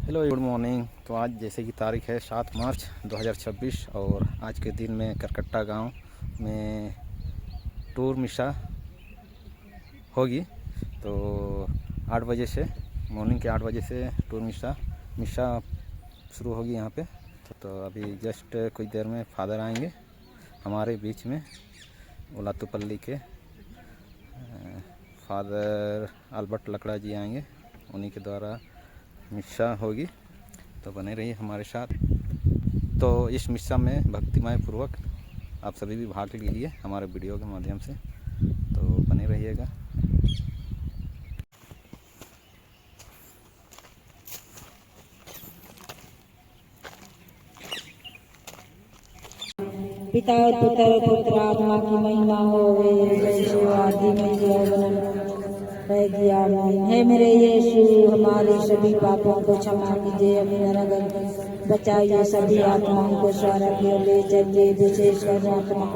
Hello good morning. तो आज जैसे कि तारीख है 7 मार्च 2026 और आज के दिन में करकट्टा गांव में टूर मिशा होगी। तो 8 बजे से मॉर्निंग के 8 बजे से टूर मिशा शुरू होगी यहाँ पे। तो अभी जस्ट कुछ देर में फादर आएंगे हमारे बीच में। ओलातुपल्ली के फादर अल्बर्ट लकड़ा जी आएंगे, उन्हीं के द्वारा मिशा होगी। तो बने रहिए हमारे साथ। तो इस मिशा में भक्तिमय पूर्वक आप सभी भी भाग लीजिए हमारे वीडियो के माध्यम से। तो बने रहिएगा। पिता और पुत्र पुत्र आत्मा की महिमा होवे, जैसे आदि में जीवन रह गया। हे मेरे यीशु, हमारे सभी पापों को क्षमा कीजिए, हमें नरक बचाइए, सभी आत्माओं को स्वर्ग की ओर ले चलिए, विशेषकर आत्मा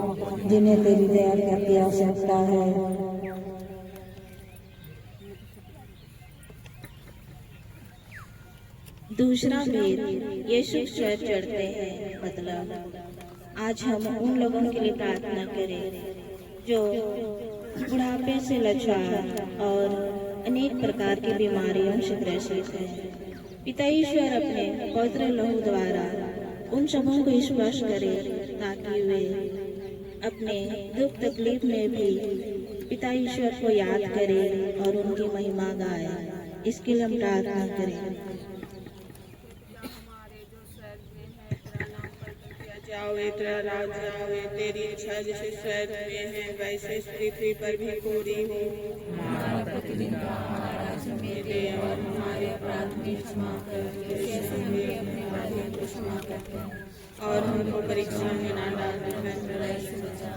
जिन्हें तेरी दया की आवश्यकता है। दूसरा वेद यीशु स्वर चढ़ते हैं। मतलब आज हम उन लोगों के लिए प्रार्थना करें जो बुढ़ापे से लाचार और अनेक प्रकार की बीमारियों से ग्रसित हैं। पिता ईश्वर अपने पवित्र लहू द्वारा उन सबों को स्पर्श करे ताकि वे अपने दुख तकलीफ में भी पिता ईश्वर को याद करें और उनकी महिमा गाए। इसके लिए हम प्रार्थना करें। जावे तेरा राज आवे, तेरी इच्छा जैसे स्वर्ग में है वैसे इस पृथ्वी पर भी पूरी हो। हमारा प्रतिदिन का हमारा हमें दे और हमारे अपराध भी क्षमा कर, जैसे हम भी अपने अपराधियों को क्षमा करते हैं, और हमको परीक्षा में न डालना से बचा।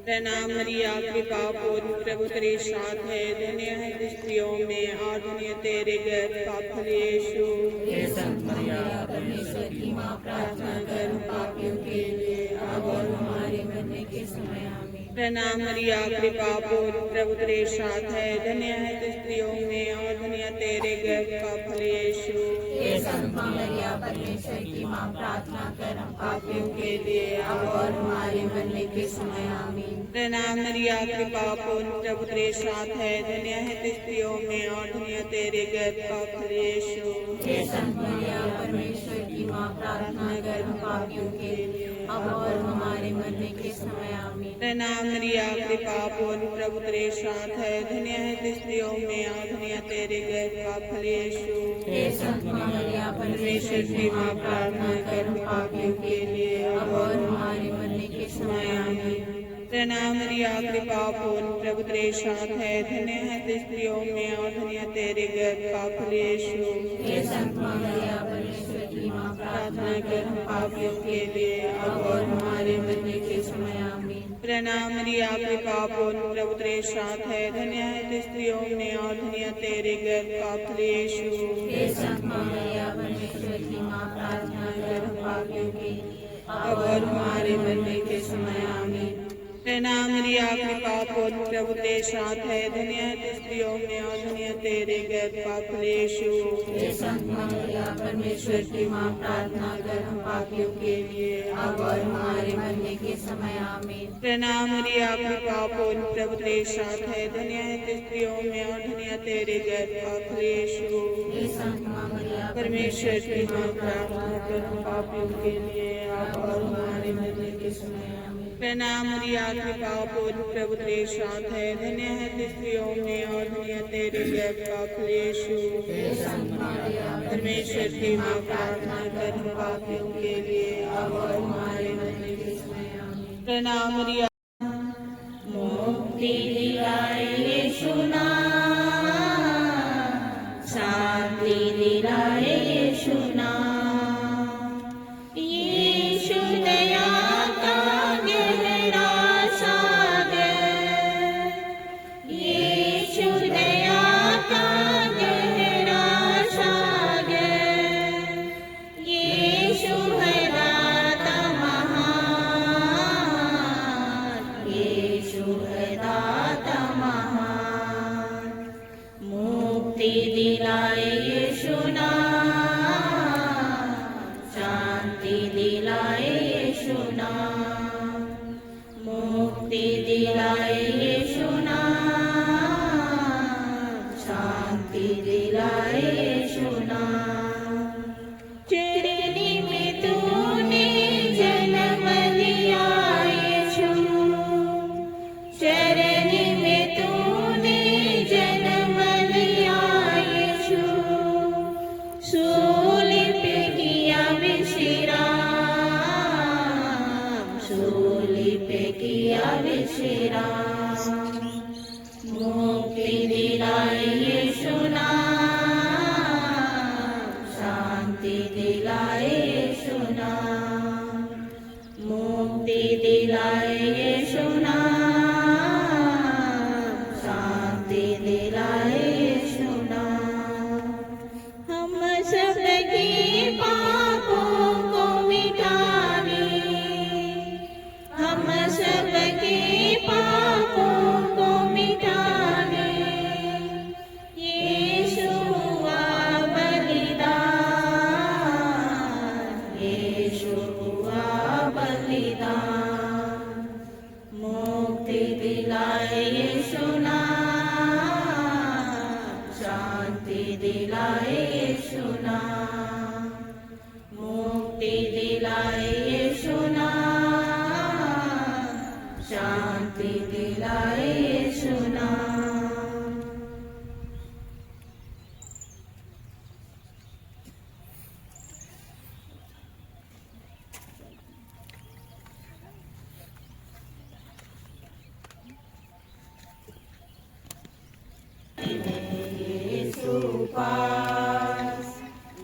प्रणाम मरिया, कृपा पूर्ण, प्रभु तेरे साथ है, धन्य है स्त्रियों में और धन्य तेरे गर्भ का फल यीशु। हे संत मरिया, परमेश्वर की माँ, प्रार्थना कर पापियों के लिए अब और हमारे मरने के समय आमीन। प्रणाम मरिया, कृपा पूर्ण, प्रभु तेरे साथ है, धन्य है स्त्रियों में और धन्य तेरे गर्भ का फल यीशु। हे संत मरिया, परमेश्वर की माँ, प्रार्थना कर पापियों के लिए अब और हमारे मरने के समय आमीन। प्रणाम मरिया, कृपा पूर्ण, प्रभु तेरे साथ है, धन्य है स्त्रियों में और धन्य तेरे गर्भ का फल यीशु। हे संत मरिया, परमेश्वर की माँ, प्रार्थना कर पापियों के लिए अब और हमारे मरने के समय आमीन। प्रणाम मरिया, कृपा पूर्ण, प्रभु तेरे साथ है, धन्य है स्त्रियों में और धन्य तेरे गर्भ का फल यीशु। हे संत मरिया, परमेश्वर की माँ, प्रार्थना कर पापियों के लिए अब और हमारे मरने के समय आमीन। प्रणाम मरिया, कृपा पूर्ण, प्रभु तेरे साथ है, धन्य है स्त्रियों में और धन्य तेरे गर्भ का फल यीशु। हे संत मरिया, परमेश्वर की माँ, प्रार्थना कर पापियों के लिए अब और हमारे मरने के समय आमीन। प्रणाम मरिया, कृपा पूर्ण, प्रभु तेरे साथ है, धन्य है स्त्रियों में और धन्य तेरे गर्भ का फल यीशु। हे संत मरिया, परमेश्वर की माँ, प्रार्थना कर पापियों के लिए अब और हमारे मरने के समय आमीन। प्रणाम मरिया, कृपा पूर्ण, प्रभु तेरे साथ है, धन्य है स्त्रियों में और धन्य तेरे गर्भ का फल यीशु। हे संत मरिया, परमेश्वर की माँ, प्रार्थना कर पापियों के लिए अब और हमारे मरने के समय आमीन। प्रणाम मरिया, कृपा पूर्ण, प्रभु तेरे साथ है, धन्य है स्त्रियों में और धन्य तेरे गर्भ का फल यीशु। हे संत मरिया, परमेश्वर की माँ, प्रार्थना कर पापियों के लिए अब और हमारे मरने के समय आमीन। प्रणाम मरिया, कृपा पूर्ण, प्रभु तेरे साथ है, धन्य है स्त्रियों में और धन्य तेरे गर्भ का फल यीशु। हे संत मरिया, परमेश्वर की माँ, प्रार्थना कर पापियों के लिए अब और हमारे मरने के समय आमीन। प्रणाम मरिया, मुक्ति दिलाए यीशु नाम, शांति दिलाए यीशु नाम, यीशु दया का गहरा सागर, यीशु दया का गहरा सागर, यीशु है दाता महान, यीशु है दाता महान, मुक्ति दिलाए यीशु नाम। आवे श्री राम। मुक्ति दिलाए यीशु नाम, शांति दिलाए यीशु नाम। मुक्ति दिलाए यीशु नाम, शांति दिलाए यीशु नाम। हम सबके पापों को मिटाने, हम सबके पापों को मिटाने यीशु हुआ बलिदान, यीशु हुआ बलिदान। मुक्ति दिलाए यीशु नाम, शांति दिलाए यीशु नाम। मुक्ति दिलाए यीशु नाम, शांति दिलाए यीशु नाम।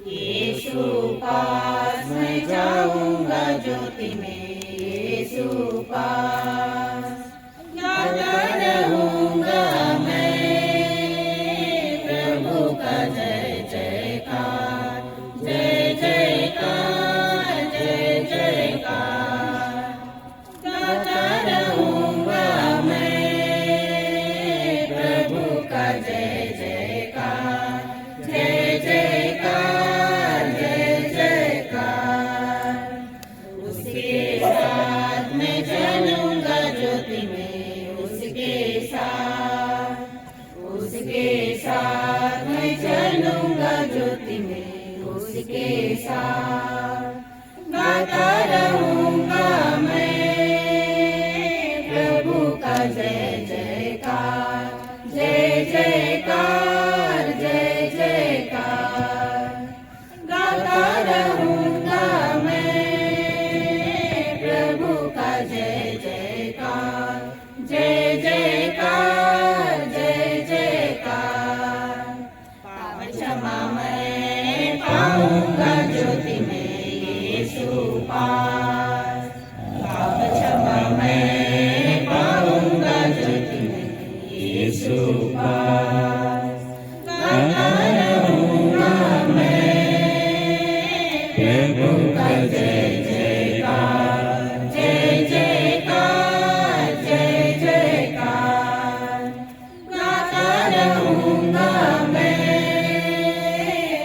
यीशु पास मैं जाऊंगा ज्योति में, यीशु पास गाता रहूंगा मैं प्रभु का जय जयकार, जय जयकार, जय जयकार। गाता रहूंगा मैं प्रभु का जय जयकार, जय जयकार, जय जयकार। उसके साथ मैं चलूंगा ज्योति में, उसके साथ मैं चलूंगा ज्योति में, उसके साथ गाता रहूंगा मैं प्रभु का जय जयकार, जय जयकार, जय जयकार। गाता रहूंगा मैं प्रभु का जय जयकार, जय जयकार, जय जयकार। पाप क्षमा मैं पाऊंगा ज्योति में, यीशु पास। पाप क्षमा मैं पाऊंगा ज्योति में, यीशु पास। गाता रहूंगा मैं प्रभु का जय जयकार, जय जयकार, जय जयकार। गाता रहूंगा मैं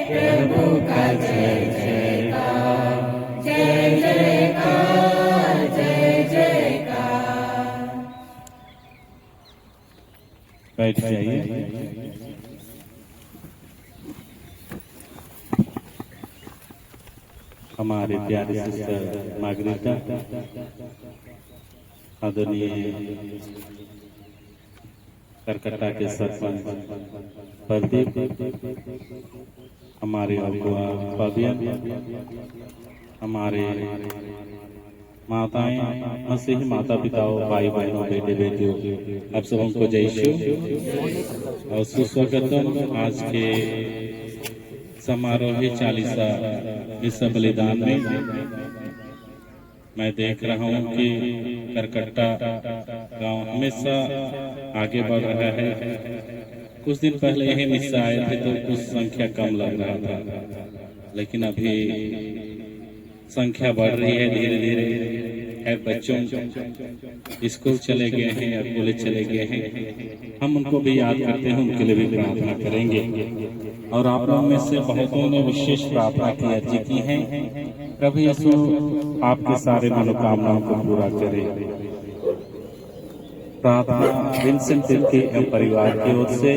प्रभु का जय जयकार, जय जयकार, जय जयकार। बैठ जाइए। हमारे प्यारे सिस्टर मार्गरेटा, आदरणीय करकट्टा के सरपंच प्रदीप, हमारे अगुआ फाबियन, हमारे माताएं, मसीही माता पिताओं, भाई बहनों, बेटे बेटियों, आप सबको जय यीशु और सुस्वागतम। आज के समारोही 40वां विश्व बलिदान में मैं देख रहा हूँ कि करकट्टा गांव हमेशा आगे बढ़ रहा है। कुछ दिन पहले यही मिस्सा आए थे तो कुछ संख्या कम लग रहा था, लेकिन अभी संख्या बढ़ रही है धीरे धीरे। है बच्चों स्कूल चले गए हैं या कॉलेज चले गए हैं, हम उनको भी याद करते हैं, उनके लिए भी प्रार्थना करेंगे। और आप लोगों में से बहुतों ने विशेष प्रार्थना की अर्जी की है। प्रभु यीशु आपके सारे मनोकामनाओं को पूरा करे। प्रार्थना विंसेंट तिर्की एवं परिवार की ओर से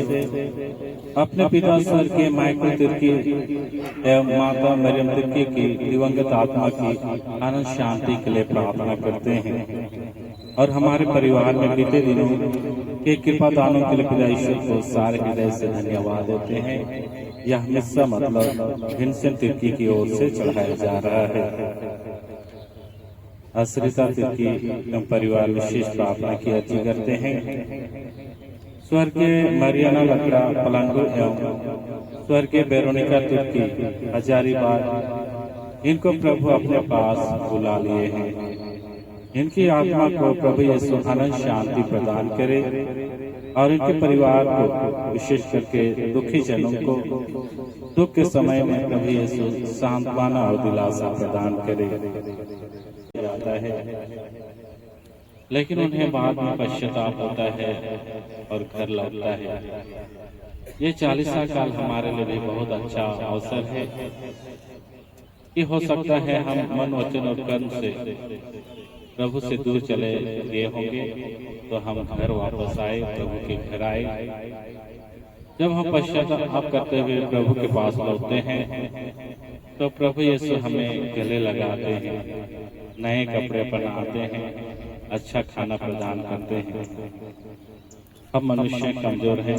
अपने पिता सर के माइकल तिर्की एवं माता मरियम तिर्की की दिवंगत आत्मा की आनंद शांति के लिए प्रार्थना करते हैं। और हमारे परिवार में बीते दिनों के कृपा दानों के लिए पिता ईश्वर को सारे हृदय से धन्यवाद देते हैं। यह मिस्सा मतलब विंसेंट तिर्की की ओर से चढ़ाया जा रहा है। आश्रिता तिर्की एवं परिवार विशेष प्रार्थना की अर्जी करते हैं। स्वर्गीय मरियाना लकड़ा पलंगो एवं स्वर्गीय वेरोनिका तिर्की हजारीबाग, इनको प्रभु अपने पास बुला लिए हैं। इनकी आत्मा को प्रभु यीशु अनंत शांति प्रदान करे और इनके परिवार को, विशेष करके दुखी जनों को दुख के समय में प्रभु यीशु सांत्वना और दिलासा प्रदान करे जाता है, लेकिन उन्हें बाद में पश्चाताप होता है और घर लौटता है। ये 40 साल हमारे लिए भी बहुत अच्छा अवसर है कि हो सकता है हम मन, वचन और कर्म से प्रभु से दूर चले गए होंगे, तो हम घर वापस आए, प्रभु के घर आए। जब हम पश्चाताप करते हुए प्रभु के पास लौटते हैं, तो प्रभु यीशु हमें गले लगाते हैं, नए कपड़े पहनाते हैं, अच्छा खाना प्रदान करते हैं। हम मनुष्य कमजोर हैं,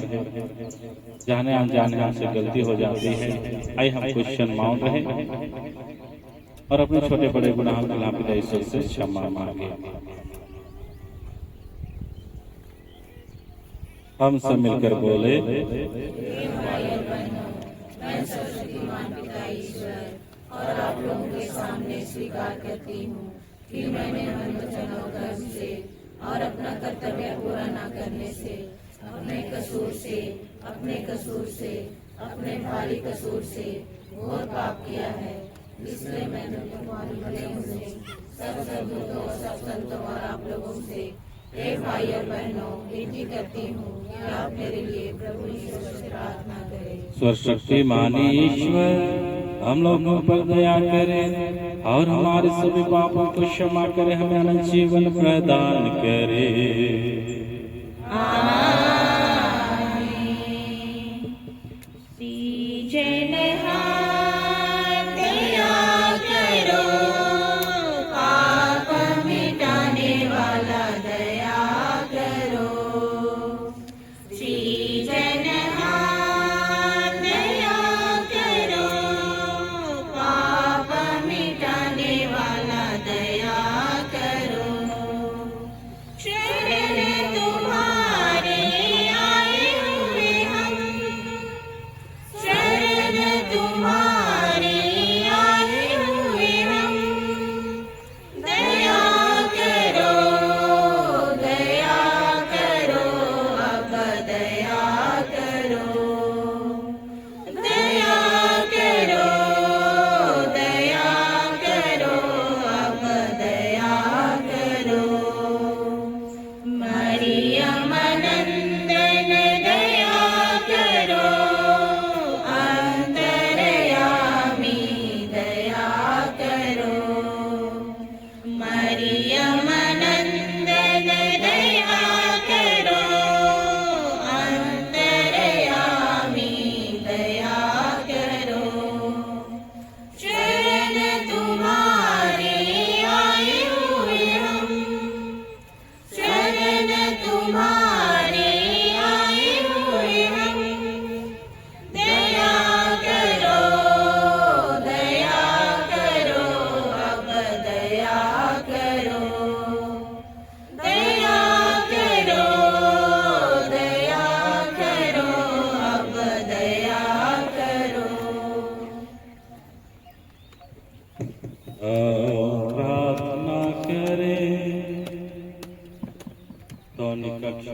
जाने अनजाने हमसे गलती हो जाती है। आइए हम क्वेश्चन मांग रहे और अपने छोटे बड़े गुनाहों के लिए पिता ईश्वर से क्षमा मांगे। हम सब मिलकर बोले, और आप लोगों के सामने स्वीकार करती हूँ कि मैंने मन, वचन और कर्म से और अपना कर्तव्य पूरा न करने से, अपने कसूर से, अपने भारी कसूर से घोर पाप किया है। इसलिए मैंने तुम्हारी बड़े से सब सदूतों, सब संतों और आप लोगों से, हे भाई और बहनों, विनती करती हूँ कि आप मेरे लिए प्रभु ईश्वर से प्रार्थना करें। सर्वशक्तिमान ईश्वर हम लोगों पर दया करे और हमारे सभी पापों को क्षमा करे, हमें अनंत जीवन प्रदान करे।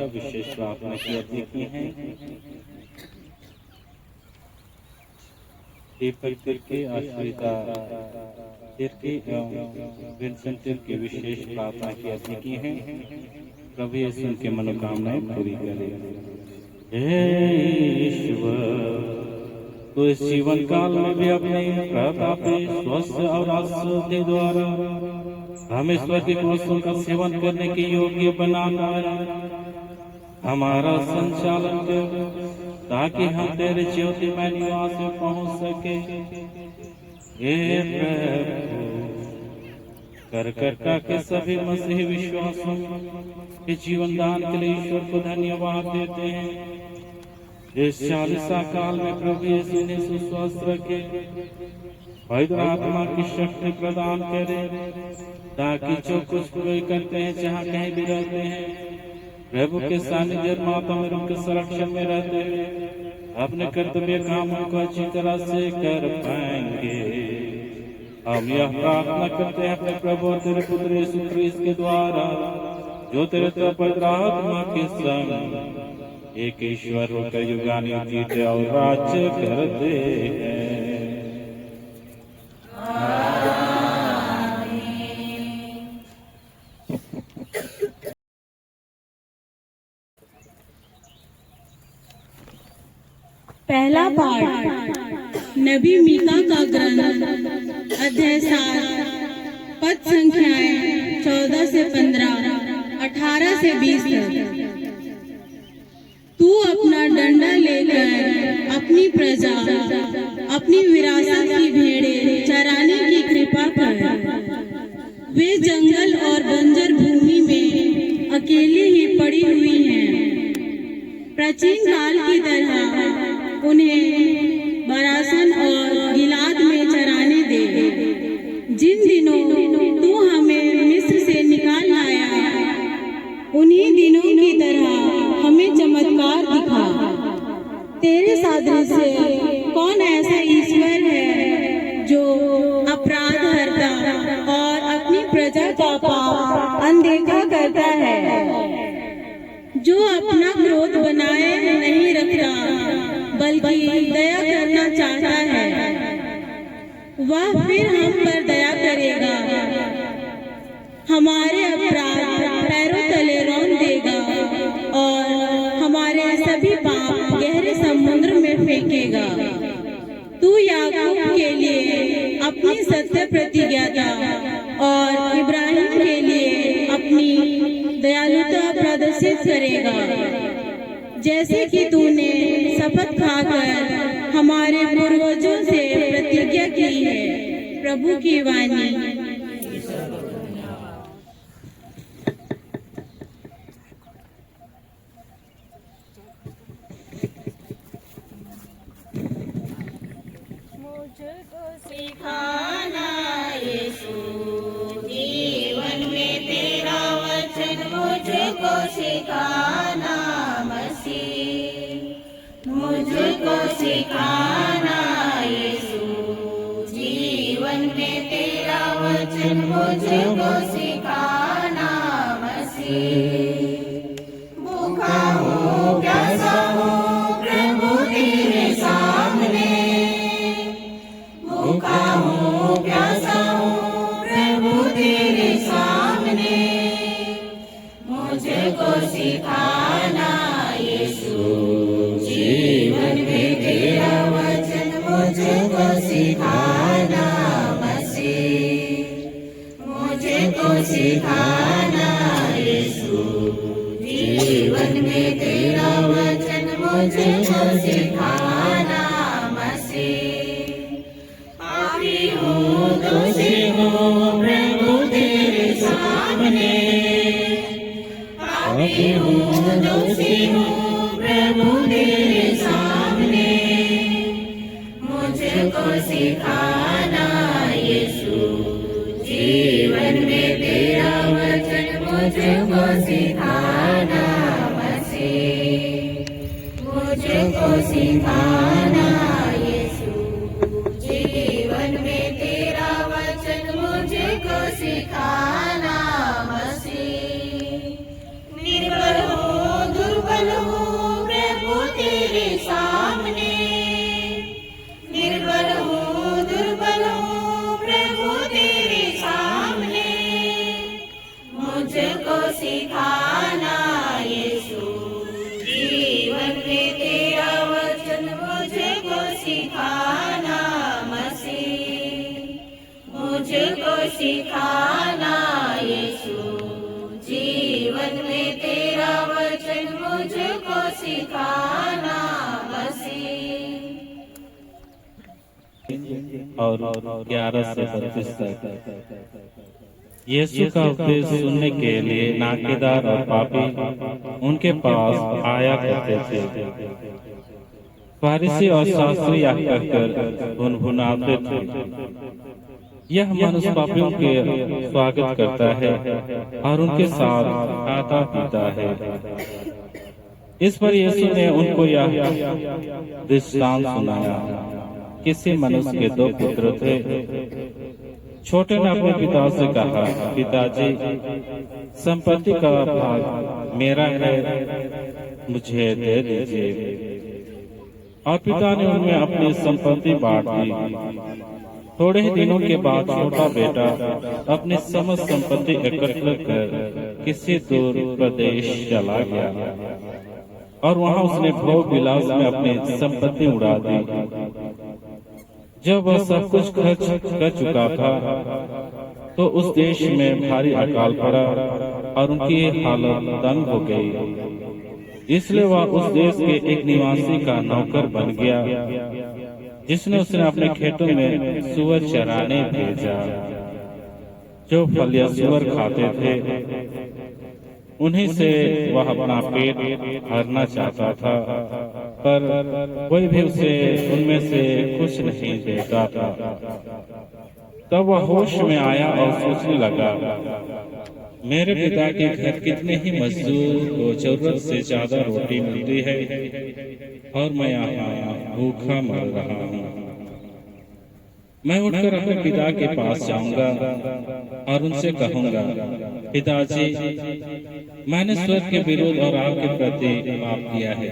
विशेष प्रार्थना की अर्जी की है। दीपक तिर्की, आश्रिता तिर्की एवं विंसेंट तिर्की विशेष प्रार्थना की अर्जी की है। प्रभु यीशु की मनोकामनाएं पूरी करे। हे ईश्वर, तो इस जीवन काल में भी अपने प्रताप स्वस्थ और आशीर्वाद द्वारा हम ईश्वर के वस्तुओं का सेवन करने के योग्य बनाना हमारा संचालन कर, ताकि हम तेरे ज्योतिमय निवास में पहुंच सके। हे प्रभु, करकट्टा के सभी मसीही विश्वासों के जीवन दान के लिए ईश्वर को धन्यवाद देते हैं। इस 40 काल में प्रभु यीशु ने सुस्वस्थ रखे, पवित्र आत्मा की शक्ति प्रदान करे, ताकि जो कुछ कोई करते हैं, जहाँ कहीं भी रहते हैं, प्रभु के सानिध्य माता में उनके संरक्षण में रहते हैं, अपने कर्तव्य कामों को अच्छी तरह से कर पाएंगे। हम यह प्रार्थना करते हैं अपने प्रभु और तेरे पुत्र यीशु क्रिस्त के द्वारा, जो तेरे तो पवित्र आत्मा के संग एक ईश्वर होकर युगानुयुग जीते और राज्य करते हैं। पहला पाठ नबी मीका का ग्रंथ, अध्याय 7, पद संख्याएं 14 से 15, 18 से 20 तक। तू अपना डंडा लेकर अपनी प्रजा, अपनी विरासत की भेड़ें चराने की कृपा कर। वे जंगल और बंजर भूमि में अकेली ही पड़ी हुई हैं। प्राचीन काल की तरह उन्हें बरासन और गिलाद में चराने दे। जिन दिनों तू हमें मिस्र से निकाल लाया, उन्हीं दिनों की तरह हमें चमत्कार दिखा। तेरे सादृश्य कौन ऐसा ईश्वर है जो अपराध हरता और अपनी प्रजा का पाप अनदेखा करता है, जो अपना क्रोध बनाए नहीं रखता बल्कि दया करना चाहता है। वह फिर हम पर दया करेगा, हमारे अपराध पैरों तले रौंद देगा और हमारे सभी पाप गहरे समुद्र में फेंकेगा। तू याकूब के लिए अपनी सत्य प्रतिज्ञा और इब्राहिम के लिए अपनी दयालुता प्रदर्शित करेगा, जैसे कि तूने शपथ खाकर हमारे पूर्वजों से प्रतिज्ञा की है। प्रभु की वाणी। मुझको सिखाना यीशु, जीवन में तेरा वचन मुझको सिखाना मसीह। मुझको सिखाना यीशु, जीवन में तेरा वचन मुझको सिखाना मसीह। भूखा हूँ प्यासा हूँ प्रभु तेरे सामने, भूखा हूँ प्यासा हूँ प्रभु तेरे सामने। मुझको सिखाना यीशु, जीवन में तेरा वचन मुझको सिखाना मसीह। मुझको सिखाना यीशु, जीवन में तेरा वचन मुझको सिखाना मसीह। पापी हूँ दोषी हूँ प्रभु तेरे सामने, पापी हूँ दोषी हूँ प्रभु तेरे सामने। मुझको सिखाना यीशु, जीवन में तेरा वचन मुझको सिखाना मसीह। मुझको सिखाना यीशु, जीवन में तेरा वचन मुझको सिखाना मसीह। निर्बल हूँ दुर्बल हूँ प्रभु तेरे सामने, निर्बल हूँ दुर्बल हूँ प्रभु तेरे सामने। मुझको सिखाना यीशु, जीवन में तेरा वचन मुझको सिखाना मसीह। मुझको सिखाना यीशु, जीवन में तेरा वचन मुझको सिखाना मसीह। और 11 से 32 तक यीशु का उपदेश सुनने के लिए नाकेदार और पापी उनके पास आया करते थे। फारिसी और शास्त्री यह कहकर भुनभुनाते थे, यह मनुष्य पापियों के स्वागत करता है और उनके साथ खाता पीता है। इस पर यीशु ने उनको यह दृष्टांत सुनाया। किसी मनुष्य के 2 पुत्र थे। छोटे ने अपने पिता से कहा, पिताजी, संपत्ति का भाग मेरा है, मुझे दे दीजिए। और पिता ने उनमें अपनी संपत्ति बांट दी। थोड़े ही दिनों के बाद छोटा बेटा अपनी समस्त संपत्ति एकत्र कर किसी दूर प्रदेश चला गया और वहां उसने भोग विलास में अपनी संपत्ति उड़ा दी। जब वह सब कुछ खर्च कर चुका था तो उस देश में भारी अकाल पड़ा और उनकी हालत तंग हो गई। इसलिए वह उस देश के एक निवासी का नौकर बन गया, जिसने उसने अपने खेतों में सुअर चराने भेजा। जो फल या सुअर खाते थे उन्हीं से वह अपना पेट भरना चाहता था, पर कोई भी उसे उनमें से कुछ नहीं देता था। तब वह होश में आया और सोचने लगा, मेरे पिता के घर कितने ही मजदूर को जरूरत से ज्यादा रोटी मिलती है और मैं यहाँ भूखा मर रहा हूँ। मैं उठकर अपने पिता के पास जाऊंगा और उनसे कहूंगा, पिताजी, मैंने स्वर्ग के विरोध और आपके प्रति पाप किया है।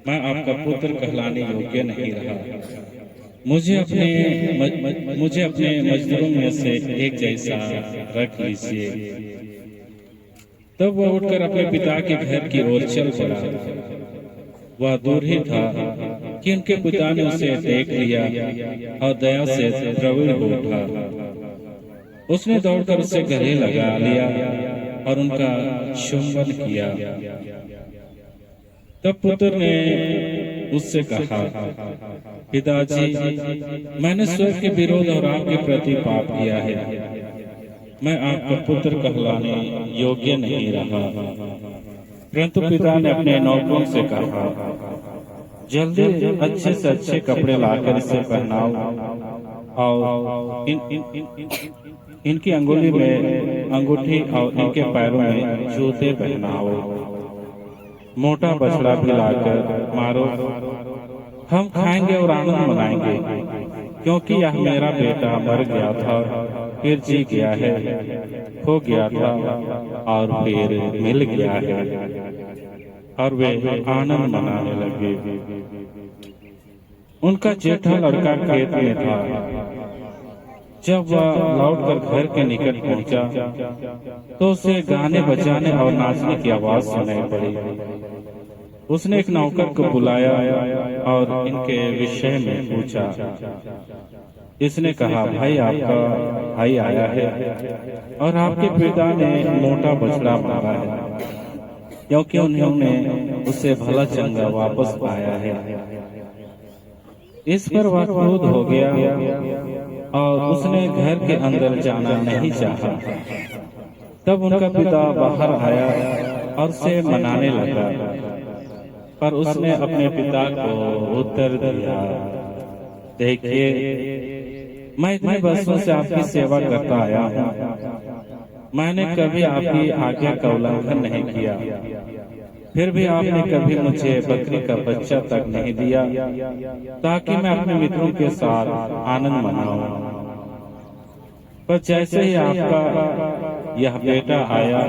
मैं आपका पुत्र कहलाने योग्य नहीं रहा। मुझे अपने मजदूरों में से एक जैसा रख लीजिए। तब वह उठकर अपने पिता के घर की ओर चल पड़ा। वह दूर ही था कि उनके पिता ने उसे देख लिया और दया से प्रवीण हो उठा। उसने दौड़कर उसे गले लगा लिया और उनका चुंबन किया। तब पुत्र ने उससे कहा, पिताजी, मैंने स्वर्ग के विरोध और आपके प्रति पाप किया है। मैं आपका पुत्र कहलाने योग्य नहीं रहा। परंतु पिता ने अपने नौकरों से कहा, जल्दी अच्छे से अच्छे कपड़े लाकर इसे पहनाओ और इनकी अंगुली में अंगूठी और इनके पैरों में जूते पहनाओ। मोटा बछड़ा भी लाकर मारो, हम खाएंगे और आनंद मनाएंगे, क्योंकि यह मेरा बेटा मर गया था फिर जी गया है, खो गया था और फिर मिल गया है। और वे आनंद मनाने लगे। उनका जेठा लड़का खेत में था। जब वह लौटकर घर के निकट पहुंचा तो उसे गाने बजाने और नाचने की आवाज सुनाई पड़ी। उसने एक नौकर को बुलाया और इनके विषय में पूछा। इसने कहा, भाई, आपका भाई आया है और आपके पिता ने मोटा बछड़ा मारा है, क्योंकि उन्होंने उसे भला चंगा वापस पाया है। इस पर वह क्रोध हो गया और उसने घर के अंदर जाना नहीं चाहा। तब उनका पिता बाहर आया और उसे मनाने लगा, पर उसने अपने पिता को उत्तर दिया, देखिए, मैं इतने वर्षों से आपकी सेवा करता आया हूँ। मैंने कभी आपकी आज्ञा का उल्लंघन नहीं किया, फिर भी आपने कभी मुझे बकरी का बच्चा तक नहीं दिया ताकि मैं अपने मित्रों के साथ आनंद मनाऊं। पर जैसे ही आपका यह बेटा आया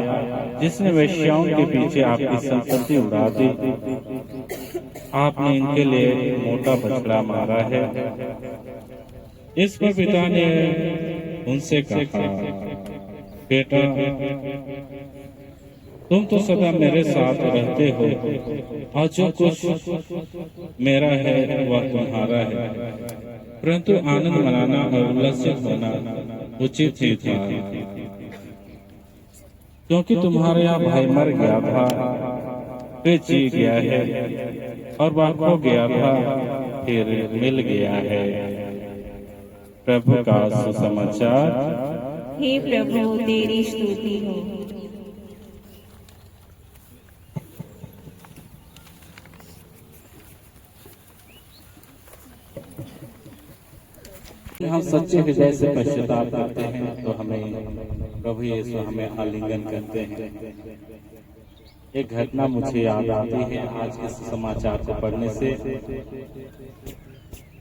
जिसने वेश्याओं के पीछे आपकी संपत्ति उड़ा दी, आपने इनके लिए मोटा बछड़ा मारा है। इस पर पिता ने उनसे कहा, बेटा, तुम तो सदा मेरे साथ रहते हो और जो कुछ मेरा है वह तुम्हारा है, परंतु आनंद मनाना और उल्लसित होना उचित ही था, क्योंकि तुम्हारे यहाँ भाई मर गया था फिर जी गया है, और वह खो गया था फिर मिल गया है। प्रभु का सुसमाचार। हे प्रभु, तेरी स्तुति हो। हम सच्चे हृदय से पश्चाताप करते हैं तो हमें प्रभु यीशु हमें आलिंगन करते हैं। एक घटना मुझे याद आती है आज के समाचार को पढ़ने से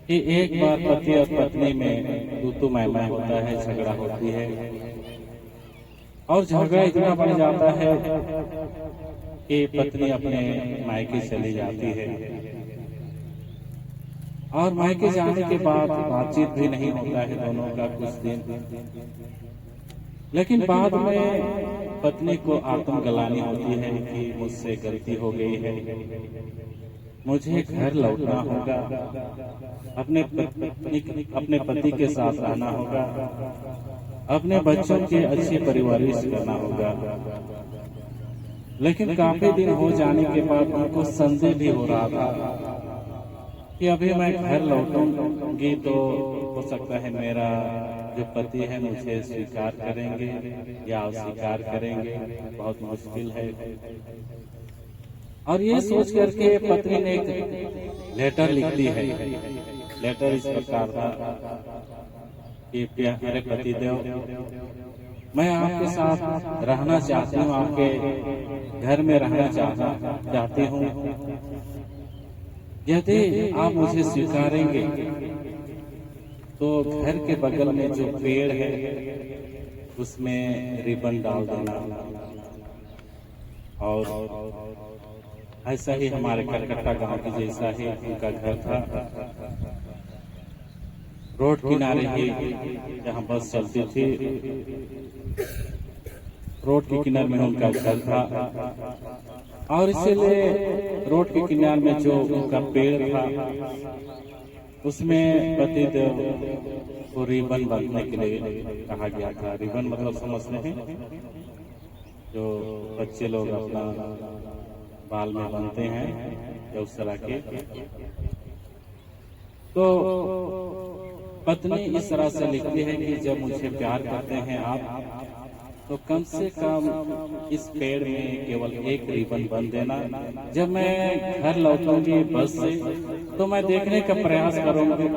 कि एक बार पति और पत्नी में तू मैं होता है, झगड़ा होती है और झगड़ा इतना बढ़ जाता है कि पत्नी अपने मायके चली जाती है और मायके जाने के बाद बातचीत भी नहीं होता है दोनों का कुछ दिन। लेकिन बाद में पत्नी को आत्मग्लानि होती है कि मुझसे गलती हो गई है, मुझे घर लौटना होगा, अपने पति के साथ रहना होगा, अपने बच्चों की अच्छी परवरिश करना होगा। लेकिन काफी दिन हो जाने के बाद उनको संदेह भी हो रहा था कि अभी मैं घर लौटूंगी तो हो सकता है मेरा जो पति है मुझे स्वीकार करेंगे या अस्वीकार करेंगे, बहुत मुश्किल है। और ये सोच करके पत्नी ने एक लेटर लिख दी है। लेटर इस प्रकार था कि प्यारे पतिदेव, मैं आपके साथ रहना चाहती हूँ, आपके घर में रहना चाहती हूँ। यदि आप मुझे स्वीकारेंगे तो घर के बगल में जो पेड़ है उसमें रिबन डाल देना। और ऐसा ही हमारे कलकत्ता गांव के जैसा ही उनका घर था, रोड किनारे ही जहाँ बस चलती थी, रोड के किनारे में उनका घर था। और इसीलिए रोड के किनारे में जो उनका पेड़ था उसमें पतिदेव को रिबन बांधने के लिए कहा गया था। रिबन मतलब समझते हैं, जो बच्चे लोग अपना बाल में बांधते हैं या उस तरह के। तो पत्नी इस तरह से लिखती है कि जब मुझे प्यार करते हैं आप तो कम से कम इस पेड़ में केवल एक रिबन बंध देना। जब मैं घर लौटूंगी बस से तो मैं देखने का प्रयास करूंगी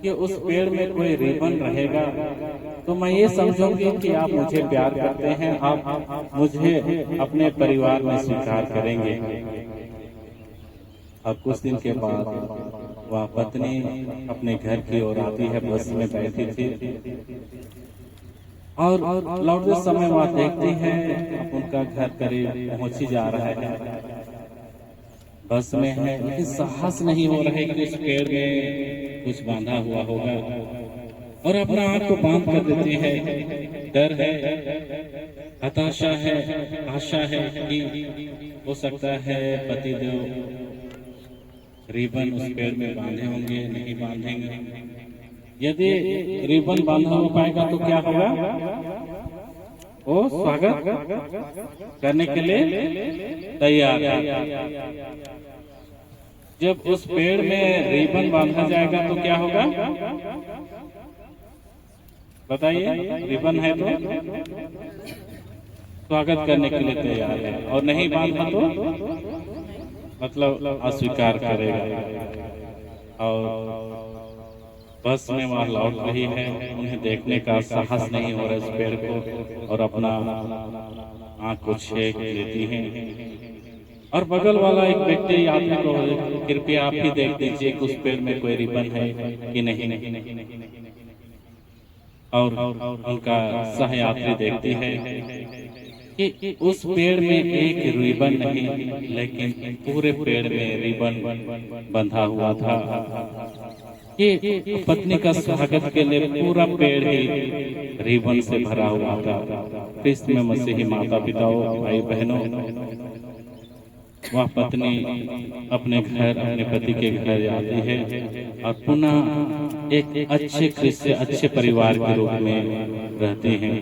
कि उस पेड़ में कोई रिबन रहेगा तो मैं ये समझूंगी कि आप मुझे प्यार करते हैं, आप मुझे अपने परिवार में स्वीकार करेंगे। अब कुछ दिन के बाद वह पत्नी अपने घर की ओर आती है, बस में बैठी थी और लौटते समय वह देखती है उनका घर करीब पहुंच ही जा रहा है, बस में है, लेकिन साहस नहीं हो रहा है कि उस पेड़ में कुछ बांधा हुआ होगा और अपना आंख को बांध कर देती है। डर है, हताशा है, आशा है कि हो सकता है पतिदेव रिबन उस पेड़ में बांधे होंगे, नहीं बांधेंगे। यदि रिबन बांधा हो पाएगा तो क्या होगा, वो स्वागत करने के लिए तैयार है। जब उस पेड़ में रिबन बांधा जाएगा तो क्या होगा, बताइए। रिबन है तो स्वागत करने के लिए तैयार है, और नहीं बांधा तो मतलब अस्वीकार करेगा। और बस में वह लौट रही है, उन्हें देखने का साहस नहीं हो रहा इस पेड़ को, और अपना आंख को छेक लेती हैं। और बगल वाला एक व्यक्ति यात्री को, कृपया आप ही देख दीजिए कि उस पेड़ में कोई रिबन है कि नहीं। और उनका सहयात्री देखती है कि उस पेड़ में एक रिबन नहीं, लेकिन पूरे पेड़ में रिबन बंधा हुआ था। कि पत्नी का स्वागत के लिए पूरा पेड़ ही रिबन से भरा हुआ था। क्रिस्त में मसीही माता पिताओं, भाई बहनों, वह पत्नी अपने घर, अपने पति के घर जाती है और पुनः एक अच्छे क्रिस्त से अच्छे परिवार के रूप में रहती हैं।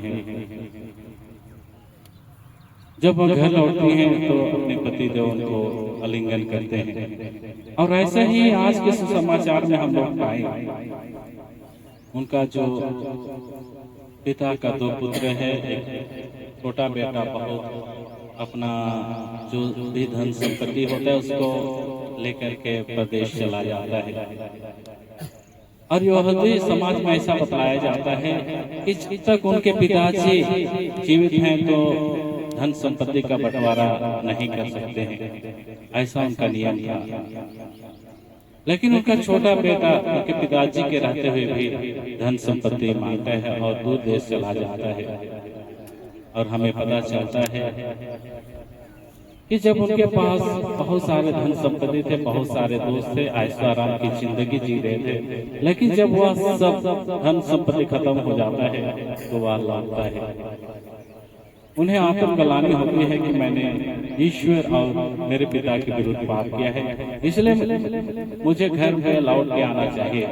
जब वह घर लौटती हैं तो अपने पति देव उनको आलिंगन करते हैं। और ऐसा ही आज के सुसमाचार में हम लोग पाए, उनका जो पिता का 2 पुत्र है, एक छोटा बेटा बहुत अपना जो भी धन संपत्ति होता है उसको लेकर के प्रदेश चला जाता है। और यहूदी समाज में ऐसा बतलाया जाता है कि जब तक उनके पिताजी जीवित हैं तो धन संपत्ति का बंटवारा नहीं कर सकते हैं, ऐसा उनका नियम था। लेकिन उनका छोटा बेटा उनके पिताजी के रहते हुए भी धन संपत्ति मांगता है और दूर देश चला जाता है। और हमें पता चलता है कि जब उनके पास बहुत सारे धन संपत्ति थे, बहुत सारे दोस्त थे, ऐशो आराम की जिंदगी जी रहे थे, लेकिन जब वह सब धन संपत्ति खत्म हो जाता है तो वह लौटता है। उन्हें आत्मग्लानि होती है कि मैंने ईश्वर और मेरे पिता के विरुद्ध पाप किया है, इसलिए मुझे घर में लौट के आना चाहिए।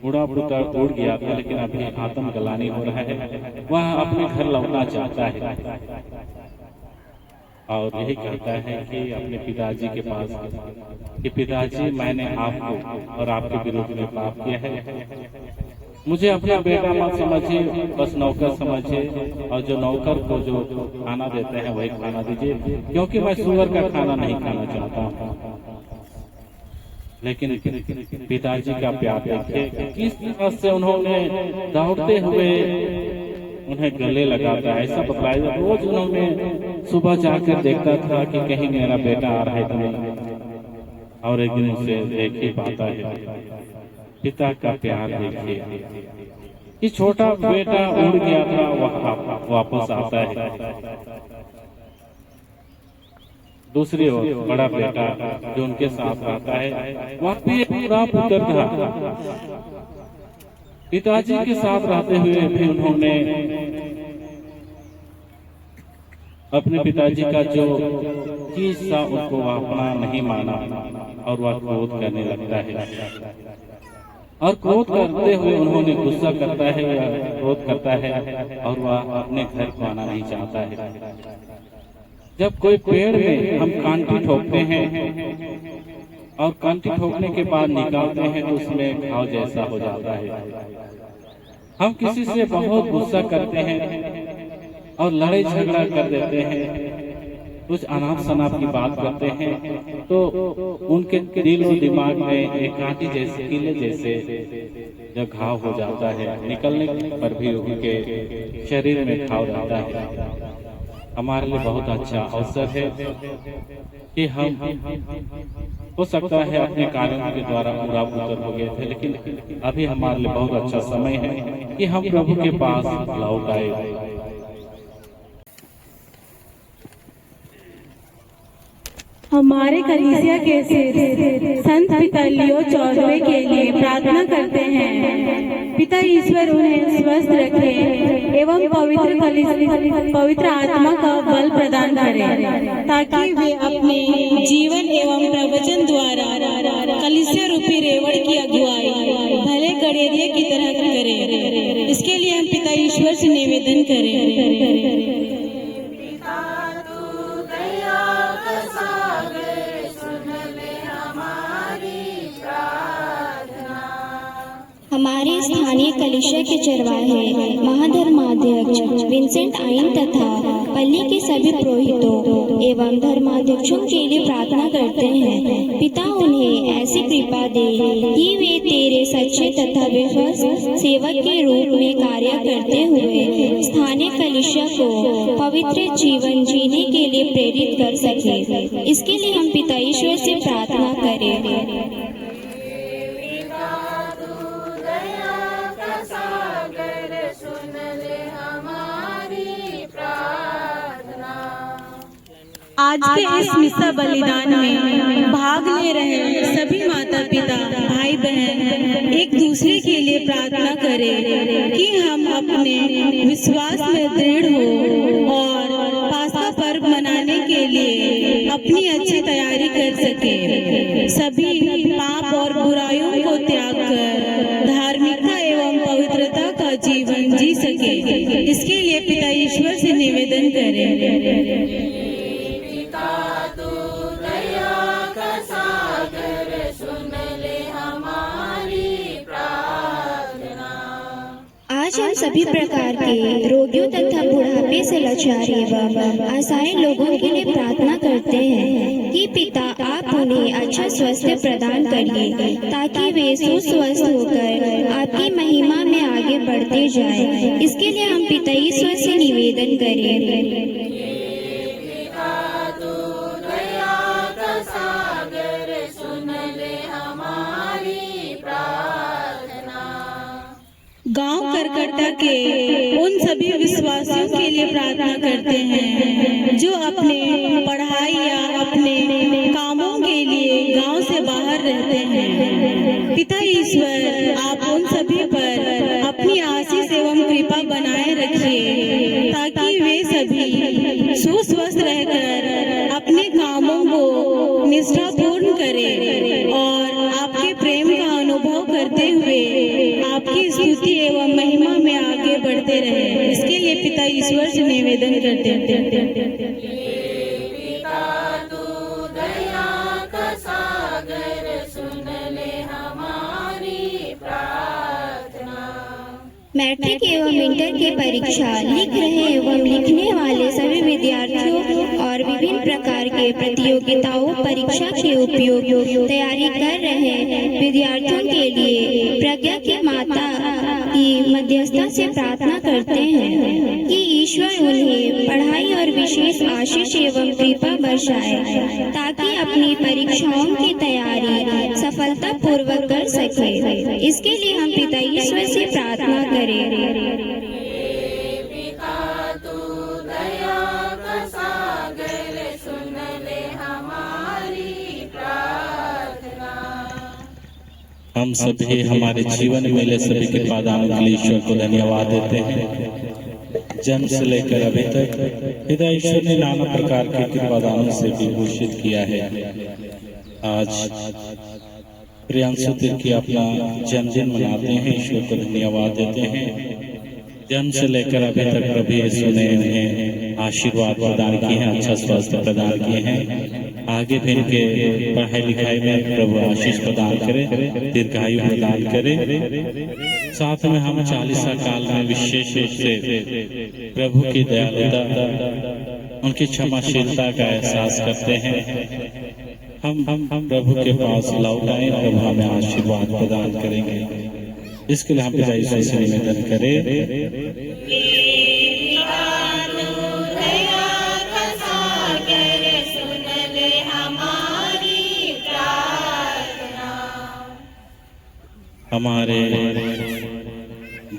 बूढ़ा पुत्र उड़ गया था, लेकिन अभी आत्मग्लानि हो रहा है, वह अपने घर लौटना चाहता है और यही कहता है कि अपने पिताजी के पास कि पिताजी मैंने आपको और आपके विरुद्ध में पाप किया है, मुझे अपना बेटा मत समझिए, बस नौकर समझिए, और जो नौकर को जो खाना देते हैं वही खाना दीजिए, क्योंकि मैं सुअर का खाना नहीं खाना चाहता हूँ। लेकिन पिताजी का प्यार देखिए किस तरह से उन्होंने दौड़ते हुए उन्हें गले लगाता है। ऐसा बतलाया रोज उन्होंने सुबह जाकर देखता था कि कहीं मेरा बेटा आ रहा है तो नहीं, और एक दिन उसे देख ही पाता है। पिता का प्यार देखिए कि छोटा बेटा उड़ गया था, वह वापस आता है। दूसरी ओर बड़ा बेटा जो उनके साथ रहता है वह पूरा पुत्र था। पिताजी के साथ रहते हुए भी उन्होंने अपने पिताजी का जो चीज था उसको वह अपना नहीं माना और वह क्रोध करने लगता है। और क्रोध करते हुए उन्होंने गुस्सा करता है या क्रोध करता है और वह अपने घर को आना नहीं चाहता है। जब कोई पेड़ में हम कांटी ठोकते हैं और कांटी ठोकने के बाद निकालते हैं तो उसमें घाव जैसा हो जाता है। हम किसी से बहुत गुस्सा करते हैं और लड़ाई झगड़ा कर देते हैं, कुछ अनाप शनाप की बात करते हैं तो उनके दिल और दिमाग में एक कांटी जैसे कीले जैसे जब घाव हो जाता है, निकलने पर भी उनके शरीर में घाव रहता है। हमारे लिए बहुत अच्छा अवसर है कि हम हो सकता है अपने कार्यों के द्वारा पूरा पुत्र हो गए थे, लेकिन अभी हमारे लिए बहुत अच्छा समय है कि हम प्रभु के पास लौट आए। हमारे कलीसिया के संत पिता लियो 14वें के लिए प्रार्थना करते हैं। पिता ईश्वर उन्हें स्वस्थ रखे एवं पवित्र आत्मा का बल प्रदान करे, ताकि वे अपने जीवन एवं प्रवचन द्वारा कलीसिया रूपी रेवड़ की अगुवाई भले गड़ेरिया की तरह करें। इसके लिए हम पिता ईश्वर से निवेदन करें। हमारे स्थानीय कलीसिया के चरवाहे महाधर्माध्यक्ष विंसेंट आइन तथा पल्ली के सभी पुरोहितों एवं धर्माध्यक्षों के लिए प्रार्थना करते हैं। पिता उन्हें ऐसी कृपा दे कि वे तेरे सच्चे तथा विश्वास सेवक के रूप में कार्य करते हुए स्थानीय कलीसिया को पवित्र जीवन जीने के लिए प्रेरित कर सके। इसके लिए हम पिता ईश्वर से प्रार्थना करें। आज के इस मिस्सा बलिदान में भाग ले रहे सभी माता पिता भाई बहन एक दूसरे के लिए प्रार्थना करें कि हम अपने विश्वास में दृढ़ हो और पास्का पर्व मनाने के लिए अपनी अच्छी तैयारी कर सके। सभी पाप और बुराइयों को त्याग कर धार्मिकता एवं पवित्रता का जीवन जी सके। इसके लिए पिता ईश्वर से निवेदन करें। आज हम सभी प्रकार के रोगियों तथा बुढ़ापे से लाचार एवं असहाय लोगों के लिए प्रार्थना करते हैं कि पिता आप उन्हें अच्छा स्वास्थ्य प्रदान करिए ताकि वे सुस्वस्थ होकर आपकी महिमा में आगे बढ़ते जाएं। इसके लिए हम पिता ईश्वर से निवेदन करें। गांव करकट्टा के उन सभी विश्वासियों के लिए प्रार्थना करते हैं जो अपने पढ़ाई या अपने कामों के लिए गांव से बाहर रहते हैं। पिता ईश्वर, आप उन सभी पर अपनी आशीष एवं कृपा बनाए रखिए ताकि वे सभी सुस्वस्थ रहकर अपने कामों को निष्ठापूर्ण करें और आपके प्रेम का अनुभव करते हुए आपकी स्तुति एवं महिमा में आगे बढ़ते रहे। इसके लिए पिता ईश्वर से निवेदन करते हैं। मैट्रिक एवं इंटर की परीक्षा लिख रहे एवं लिखने वाले सभी विद्यार्थियों और विभिन्न प्रकार के प्रतियोगिताओं परीक्षा के उपयोग तैयारी कर रहे विद्यार्थियों के लिए प्रज्ञा की माता की मध्यस्थता से प्रार्थना करते हैं कि ईश्वर उन्हें पढ़ाई और विशेष आशीष एवं कृपा बरसाए ताकि अपनी परीक्षाओं की तैयारी सफलता पूर्वक कर सके। इसके लिए हम पिता ईश्वर से प्रार्थना करें। हम सभी हमारे जीवन में मिले सभी कृपा दानों के लिए ईश्वर को धन्यवाद देते हैं। जन्म से लेकर अभी तक पिता ईश्वर ने नाना प्रकार के कृपा दानों से विभूषित किया है। आज प्रियांशु तिर्की अपना जन्मदिन मनाते हैं, ईश्वर को धन्यवाद देते हैं। जन्म से लेकर अभी तक प्रभु यीशु ने उन्हें आशीर्वाद प्रदान किए हैं, अच्छा स्वास्थ्य प्रदान किए हैं। आगे भी इनके पढ़ाई लिखाई में प्रभु आशीष प्रदान करे, दीर्घायु प्रदान करे। साथ में हम 40 काल में विशेष रूप से प्रभु की दयालुता, उनकी क्षमाशीलता का एहसास करते हैं। हम प्रभु के पास लौट आए, प्रभु हमें आशीर्वाद प्रदान करेंगे। इसके लिए हम पिता ईश्वर से निवेदन करें। हमारे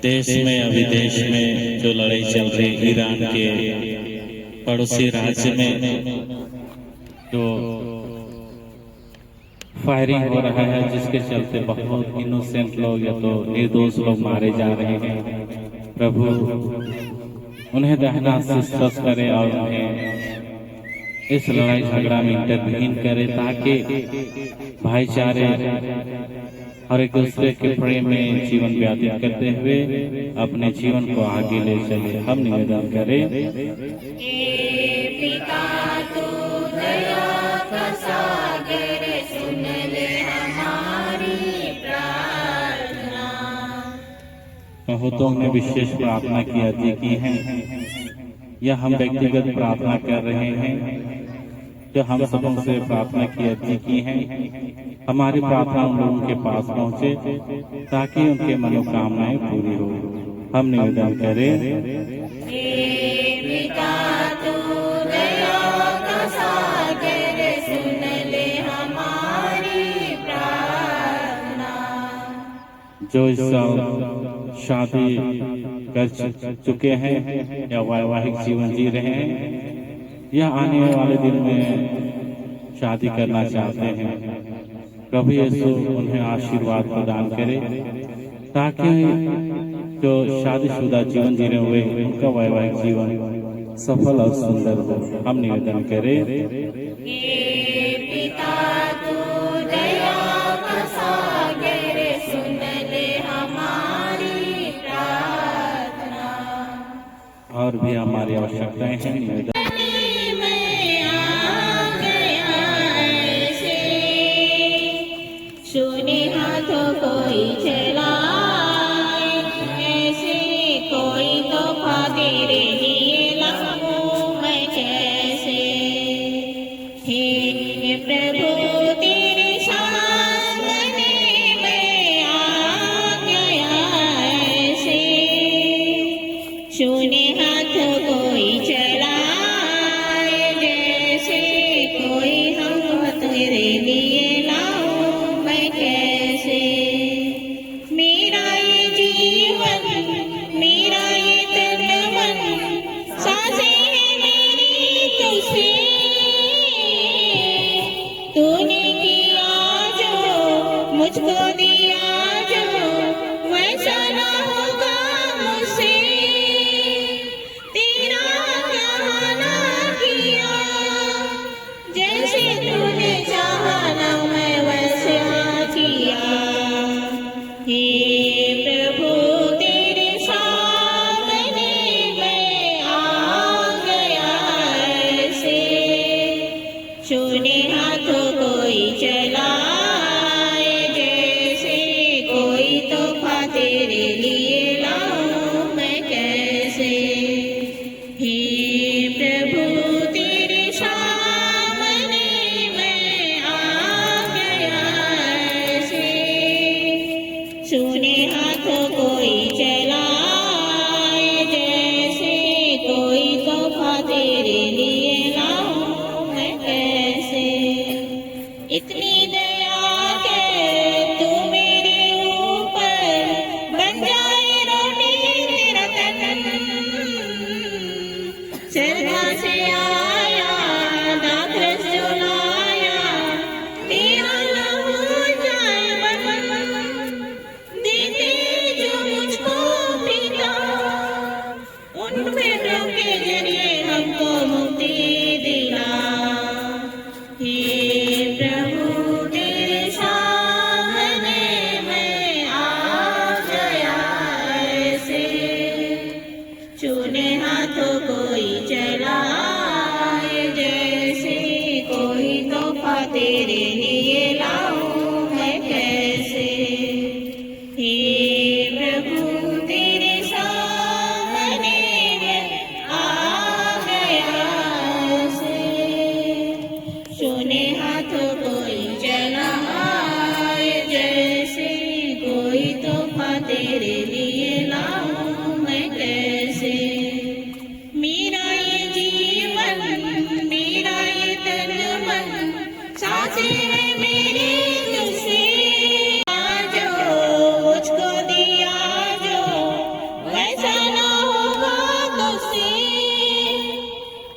देश में अभी देश में जो लड़ाई चल रही ईरान के पड़ोसी राज्य में जो फायरिंग हो रहा है, जिसके चलते बहुत इनोसेंट लोग या तो निर्दोष लोग मारे जा रहे हैं। प्रभु उन्हें दहना से सस करे और उन्हें इस लड़ाई झगड़ा में इंटरवीन करे ताकि भाईचारे और एक दूसरे के प्रेम में जीवन व्यतीत करते हुए अपने जीवन को आगे ले चले। हम निवेदन करें। बहुतों ने विशेष प्रार्थना की अर्जी की है या हम व्यक्तिगत प्रार्थना कर रहे हैं, जो हम सबों से प्रार्थना की अर्जी की है। हमारी प्रार्थना उन लोगों के पास पहुंचे ताकि उनके मनोकामनाएं पूरी हो। हम निवेदन करें। जो इस शादी कर चुके हैं या वैवाहिक जीवन जी रहे हैं या आने वाले दिन में शादी करना चाहते हैं, प्रभु यीशु उन्हें आशीर्वाद प्रदान करे ताकि जो शादीशुदा जीवन जी रहे हुए उनका वैवाहिक जीवन सफल और सुंदर हो। हम निवेदन करें। और भी हमारी आवश्यकताएं हैं। निवेदन शून्य हाथों कोई चलाए, ऐसे कोई तोहफा दे रही लगूं मैं कैसे। हे प्रभु तेरे लिए लाऊं मैं कैसे। हे प्रभु तेरे सामने मैं आ गया ऐसे, सोने हाथों कोई चलाए जैसे, कोई तोहफा तेरे लिए लाऊं मैं कैसे। इतनी दया के तू मेरे ऊपर, बन जाए रोटी तेरा तन, सरगा से आया दाखरस जो लाया, तेरा लहू जाए बन, देते जो मुझको पिता, उन भेंटों के जरिए हमको मुक्ति दिला। हे प्रभु तेरे सामने मैं आ गया ऐसे, चूने हाथों कोई चलाए जैसे, कोई तोहफा तेरे लिए लाऊं मैं कैसे। हे प्रभु तेरे सामने मैं आ गया ऐसे, सोने हाथों कोई चलाए जैसे, कोई तोहफा तेरे लिए लाऊं मैं कैसे। मेरा ये जीवन, मेरा ये तन मन, सांसें हैं मेरी तुझसे, जो मुझको दिया जो वैसा ना होगा तुझसे,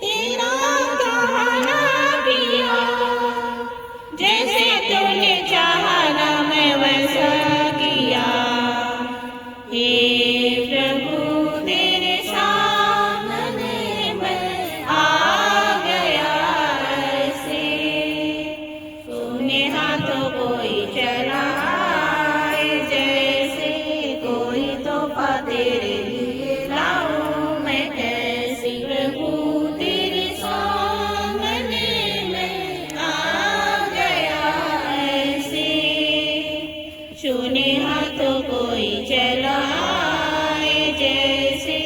तेरा कहना पिया, जैसे तूने चाहा ना मैं वैसा किया। हे प्रभु तेरे सामने मैं आ गया ऐसे, सोने हाथों कोई चलाए जैसे, कोई तोहफा तेरे लिए लाऊं मैं कैसे। प्रभु तेरे सामने मैं आ गया ऐसे, सोने हाथों कोई चलाए जैसे,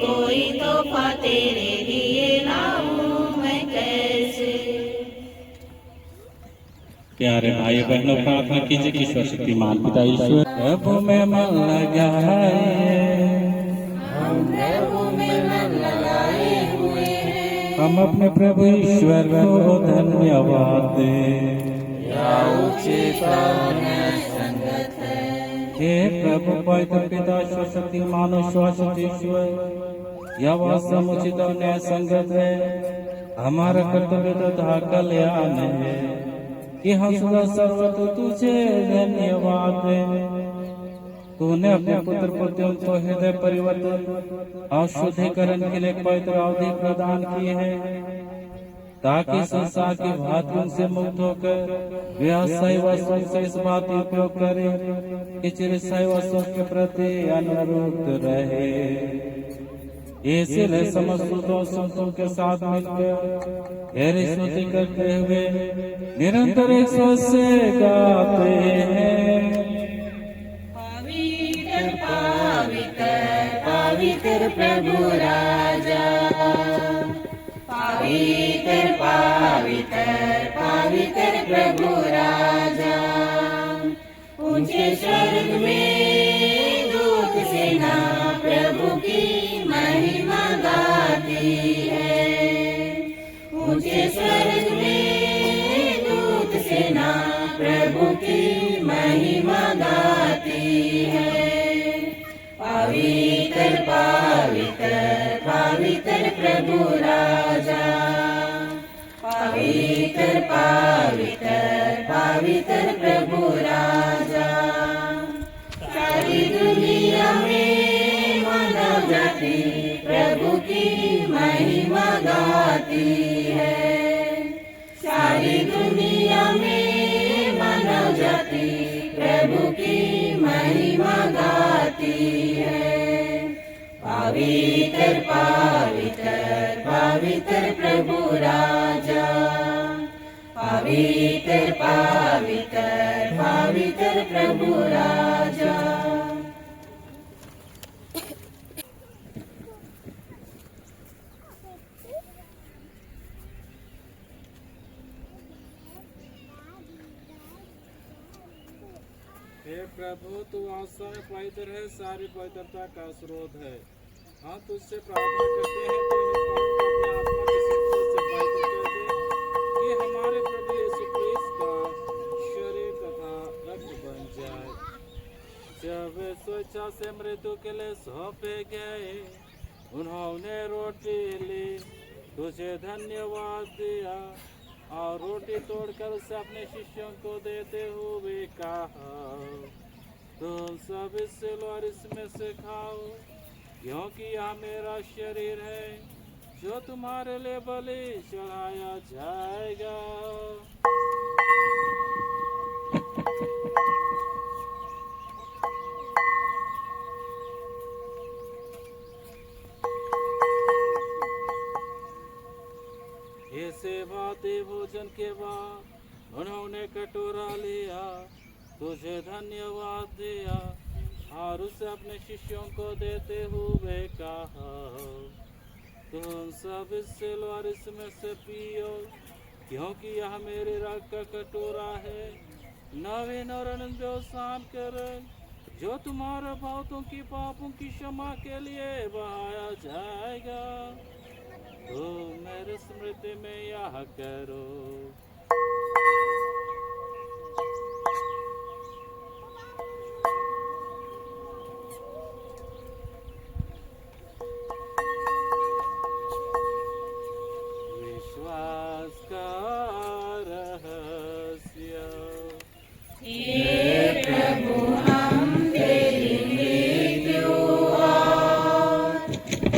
कोई तोहफा तेरे लिए लाऊं मैं कैसे। प्यारे भाई बहनों, प्रार्थना कीजिए कि ईश्वर शक्तिमान पिता ईश्वर प्रभु में मन लगाए, हम अपने प्रभु ईश्वर को धन्यवाद दें। हे प्रभु पवित्र पिता ईश्वर शक्तिमान और शाश्वत ईश्वर, यह वह समुचित और न्याय संगत है। हमारा कर्तव्य तथा कल्याण है कि हम सदा सर्वत्र तुझे धन्यवाद दें। तूने अपने पुत्र पुत्रों को हृदय परिवर्तन और शुद्धिकरण के लिए पवित्र अवधि प्रदान किए हैं, ताकि संसार की भांतियों से मुक्त होकर वे अस्थायी वस्तुओं से इस बात का उपयोग करें कि चिरस्थायी वस्तुओं के प्रति अनुरूप रहे। इसीलिए समस्त संतों के साथ मिलकर तेरी स्तुति करते हुए निरंतर एक स्वर से गाते हैं। पवित्र पवित्र पवित्र प्रभु राजा, पवित्र पवित्र पवित्र प्रभु राजा, ऊंचे स्वर्ग में दूत सेना प्रभु की महिमा गाती है। ऊंचे स्वर्ग में दूत सेना प्रभु की महिमा गाती है। पवित्र पवित्र पवित्र प्रभु राजा, पवित्र पवित्र पवित्र प्रभु राजा, सारी दुनिया में मानव जाति प्रभु की महिमा गाती है। सारी दुनिया में मानव जाति प्रभु की महिमा गाती है। पवित्र पवित्र पवित्र प्रभु राजा, पवित्र पवित्र पवित्र प्रभु राजा, प्रभु तू आस्था में पवित्र है, सारी पवित्रता का स्रोत है। हाँ तुझसे प्रार्थना करते हैं तो अपने आत्मा के शक्ति से पवित्र कर दे कि हमारे प्रभु यीशु क्रिस्त का शरीर तथा रक्त बन जाए। जब वे स्वेच्छा से मृत्यु के लिए सौंपे गए, उन्होंने रोटी ली, तुझे धन्यवाद दिया और रोटी तोड़कर उसे अपने शिष्यों को देते हुए कहा, तुम सब इससे लो और इसमें से खाओ, क्योंकि यह मेरा शरीर है जो तुम्हारे लिए बलि चढ़ाया जाएगा। ऐसे भांति भोजन के बाद उन्होंने कटोरा लिया, तुझे धन्यवाद दिया और उसे अपने शिष्यों को देते हुए कहा, तुम सब इससे लो और इसमें से पियो, क्योंकि यह मेरे रक्त का कटोरा है, नवीन और अनंत व्यवसान कर जो तुम्हारे बहुतों की पापों की क्षमा के लिए बहाया जाएगा। तो मेरे स्मृति में यह करो। विश्वास का रहस्य। हे प्रभु हम तेरी मृत्यु और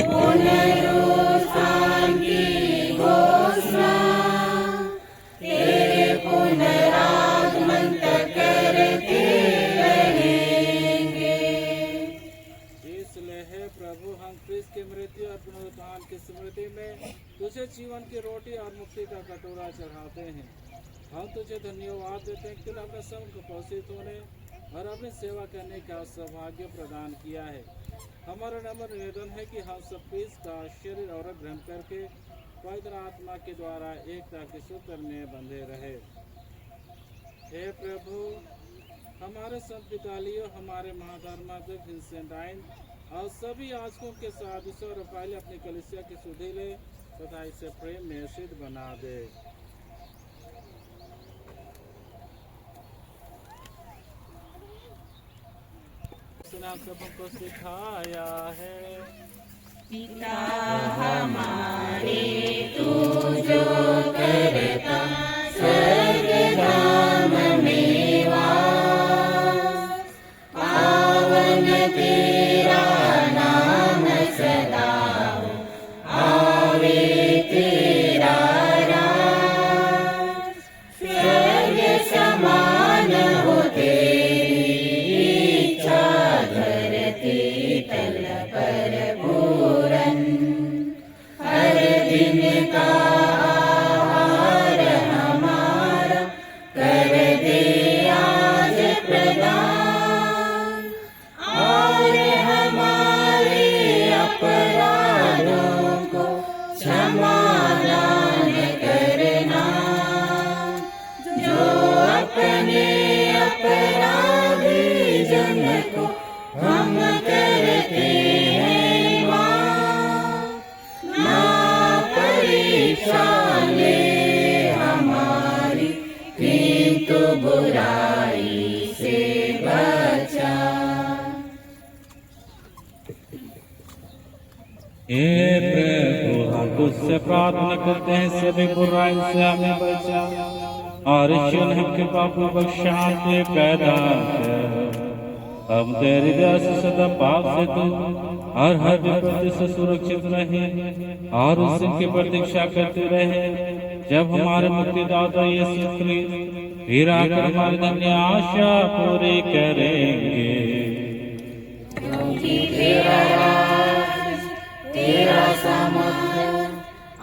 पुनरुत्थान की घोषणा तेरे पुनरागमन तक करते रहेंगे। इसलिए हे प्रभु हम क्रिस्त की मृत्यु और पुनरुत्थान की स्मृति में तुझे जीवन की रोटी और मुक्ति का कटोरा चढ़ाते हैं। हम तुझे धन्यवाद देते हैं कि तूने अपने संग को उपस्थित होने और अपनी सेवा करने का सौभाग्य प्रदान किया है। हमारा नम्र निवेदन है कि हम सब क्रिस्त का शरीर और ग्रहण करके पवित्र आत्मा के द्वारा एकता के सूत्र में बंधे रहे। हे प्रभु हमारे संत पितालियों, हमारे महाधर्माध्यक्ष विंसेंट आइन और सभी याजकों के साथ ईश्वर और पहले अपनी कलीसिया की सुधि ले तथा इसे प्रेम में सिद्ध बना दे। उसने सबको सिखाया है। पिता हमारे तू जो करता स्वर्गधाम में वास, पावन तेरा नाम सदा हो, आवे तेरा राज, स्वर्ग समान हो तेरी इच्छा, धरती तल पर पूरन, हर दिन का आहार हमारा कर दे आज प्रदान, और हमारे अपराधों को क्षमा दान करना, जो अपने अपराधी जन को हम करते हैं माफ, ना परीक्षा ले हमारी, किंतु बुराई से बचा। हे प्रभु हम तुझसे प्रार्थना करते हैं, सभी बुराई से हमें बचा और ईश्वर के पापों शांति प्रदान कर। हम तेरी दया से सदा पाप से दूर और हर विपत्ति से सुरक्षित रहे और उस दिन की प्रतीक्षा करते रहे जब हमारे मुक्तिदाता यीशु क्रिस्त फिर आकर हमारी धन्य आशा पूरी करेंगे। क्योंकि तेरा राज, तेरा सामर्थ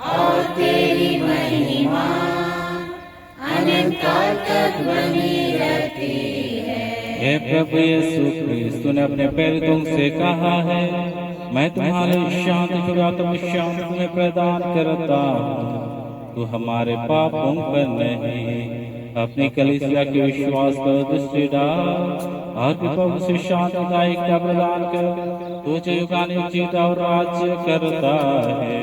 और तेरी महिमा अनंत काल तक बनी रहती है। हे प्रभु यीशु क्रिस्त, तूने अपने प्रेरितों से कहा है, मैं तुम्हारे शांति तुम शांति तुम्हें प्रदान करता हूँ। तू हमारे पापों पर नहीं अपनी कलीसिया के विश्वास पर दृष्टि डाल और विपक्ष से शांतिदायिकता प्रदान कर, तू जो युगानुयुग जीता और राज्य करता है।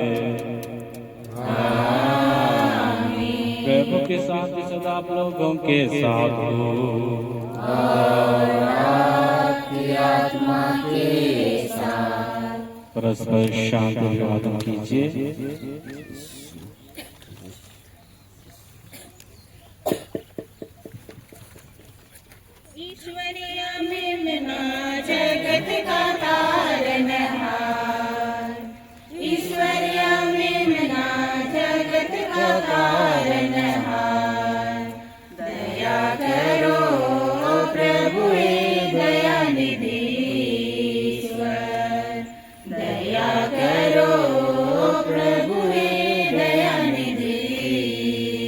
प्रभु की शांति सदा आप लोगों के साथ हो और आपकी आत्मा के साथ। परस्पर शांति अभिवादन कीजिए। ईश्वरीय मेमना जगत का तारनहार, ईश्वरीय मेमना जगत का तारनहार, दया करो प्रभु हे दयानिधि ईश्वर, दया करो प्रभु हे दयानिधि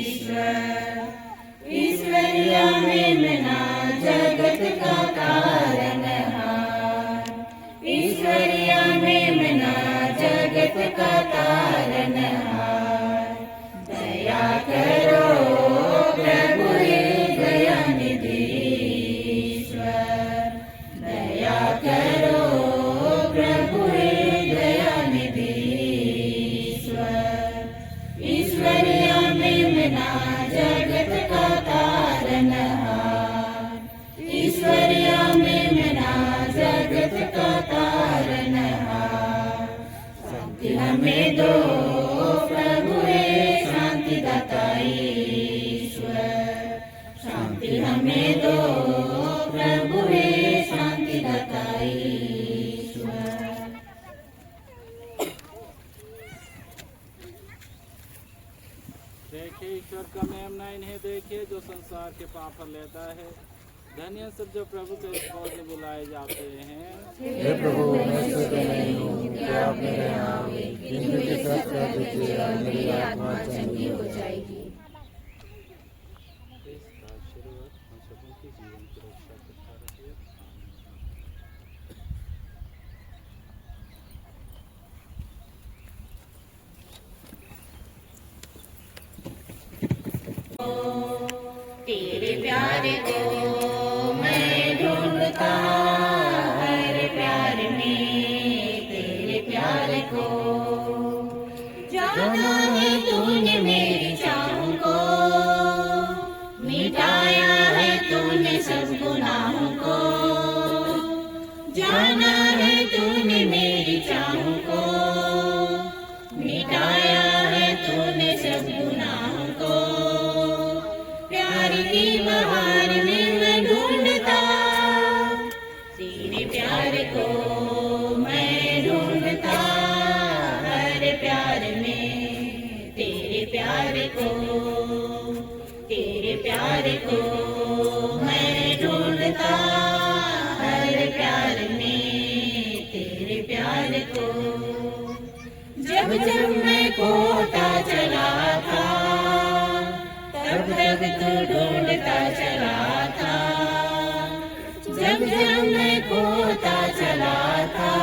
ईश्वर। ईश्वरीय मेमना जगत का तारनहार, ईश्वरीय मेमना जगत का तारनहार, दया करो प्रभु हे दयानिधि ईश्वर, दया करो प्रभु हे दयानिधि ईश्वर। ईश्वरीय मेमना जगत का तारनहार, ईश्वरीय मेमना जगत का तारनहार, शांति हमें दो प्रभु हे शांति दाता ईश्वर, शांति हमें दो प्रभु हे शांति दाता ईश्वर। देखिए ईश्वर का मेमना इन्हें देखिए जो संसार के पाप हर लेता है। धन्य सब जो प्रभु के भोज में बुलाए जाते हैं। हे प्रभु, मैं योग्य नहीं हूँ कि आप मेरे यहाँ आवे, किंतु के साथ कह दीजिए और मेरी आत्मा चंगी हो जाएगी। इसका आशीर्वाद हम सबों के जीवन की रक्षा करता रहे। तेरे प्यार को मैं ढूंढता हर प्यार में, तेरे प्यार को जाना है तूने मेरी चाहों को, मिटाया है तूने सब गुनाहों को, जाना है तूने मेरी चाहों को, मिटाया है तूने सब गुनाहों को। प्यार की बहार में मैं ढूंढता तेरे प्यार को, मैं ढूंढता हर प्यार में तेरे प्यार को, तेरे प्यार को मैं ढूंढता हर प्यार में तेरे प्यार को। जब जब मैं खोता चला था, तब तब तू ढूंढता चला था, जब जब मैं खोता चला था,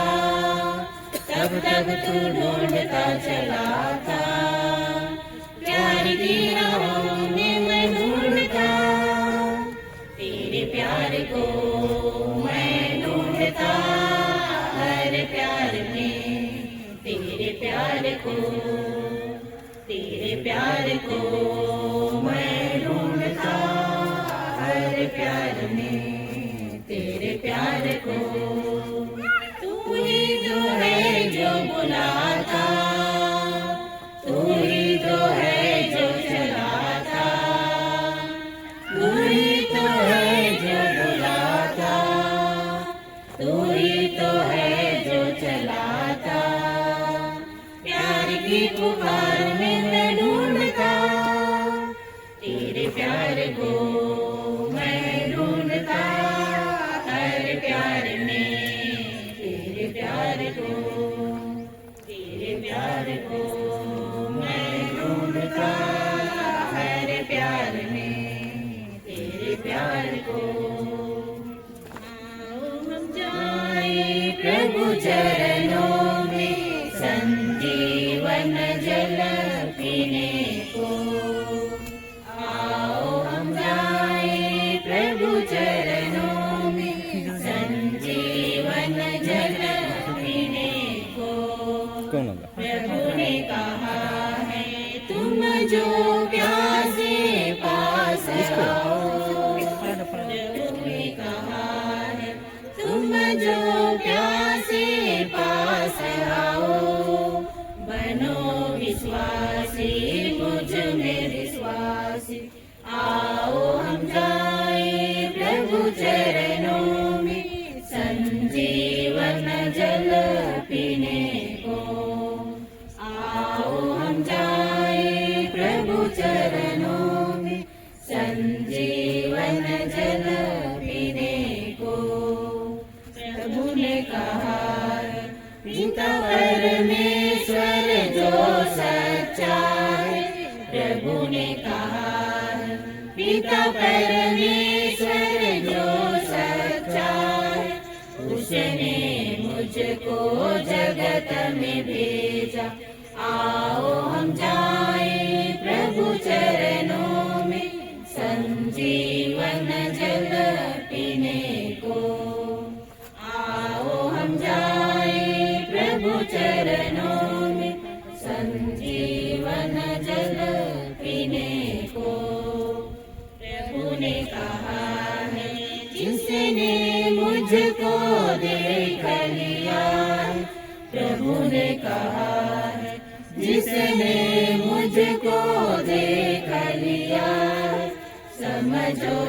तब तब तू ढूंढता चला था। प्यार की राहों में मैं ढूंढता तेरे प्यार को, मैं ढूंढता हर प्यार में तेरे प्यार को, तेरे प्यार को मैं ढूंढता हर प्यार में तेरे प्यार को। तू ही तो है जो बुलाता, तू ही तो है जो चलाता, तू ही तो है जो बुलाता, तू ही तो है जो चलाता। प्यार की पुकार में मैं ढूंढता तेरे प्यार को, मैं ढूंढता हर प्यार में तेरे प्यार को, तेरे प्यार को मैं ढूंढता हर प्यार में तेरे प्यार को। आओ हम जाए प्रभु चरणों में संजीवन जल पीने को, आओ हम जाए कौन होगा? प्रभु ने कहा है तुम जो प्यासे पास आओ, प्रभु ने कहा है तुम जो प्यासे पास आओ, बनो विश्वासी मुझ में विश्वासी, आओ हम जाए प्रभु चरणों में संजीवन जल पीने को, आओ हम जाए प्रभु चरणों में संजीवन जल पीने को। प्रभु ने कहा पिता परमेश्वर जो सच्चा है, प्रभु ने कहा पिता परमेश्वर जो सच्चा है, उसने मुझको जगत में भेजा, आओ हम जाए प्रभु चरणों में संजीवन जल पीने को, आओ हम जाए प्रभु चरणों में संजीवन जल पीने को। प्रभु ने कहा है जिसने मुझको देख लिया, प्रभु ने कहा है जिसने मुझको देख लिया, समझो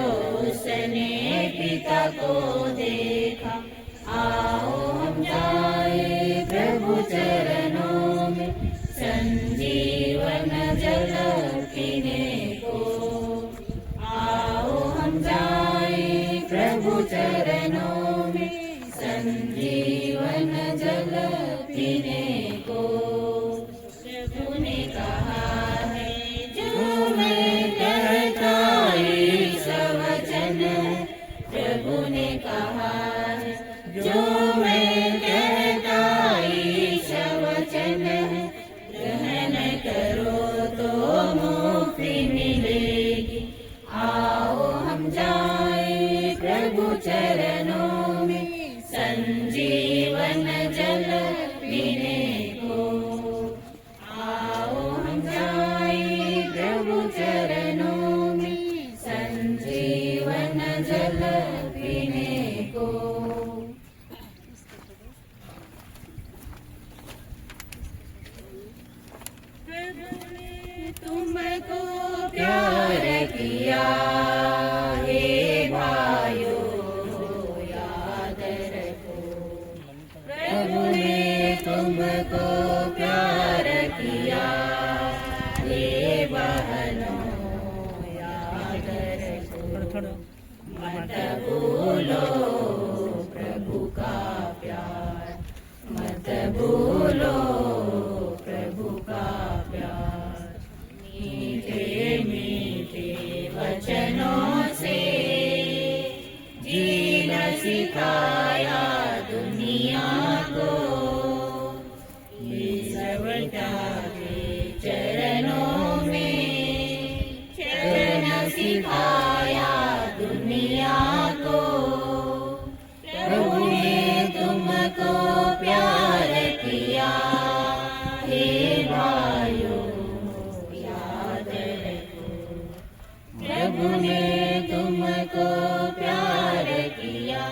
उसने पिता को देखा, आओ हम जाए प्रभु चरणों में संजीवन जल पीने को, आओ हम जाए प्रभु चरणों में संजीवन जल पीने को। प्रभु ने कहा है जो मैं कहता ईश वचन, प्रभु ने कहा है जो मैं कहता ईश वचन, ग्रहण करो तो मुक्ति मिलेगी, आओ हम जाए प्रभु चरणों में संजीवन जल पीने को, आओ हम जाए प्रभु चरणों में संजीवन जल पीने को। प्रभु ने तुमको प्यार किया, हे भाइयों याद रखो, प्रभु ने तुमको प्यार किया, हे बहनों याद रखो, मत भूलो प्रभु का प्यार, मत भूलो प्रभु का प्यार, मीठे मीठे वचनों से जीना सिखाया दुनिया को, ईश्वरता के चरणों में चरण सिखाया दुनिया को, प्रभु ने तुमको प्यार किया, हे भाइयों याद रखो, प्रभु ने तुमको प्यार किया,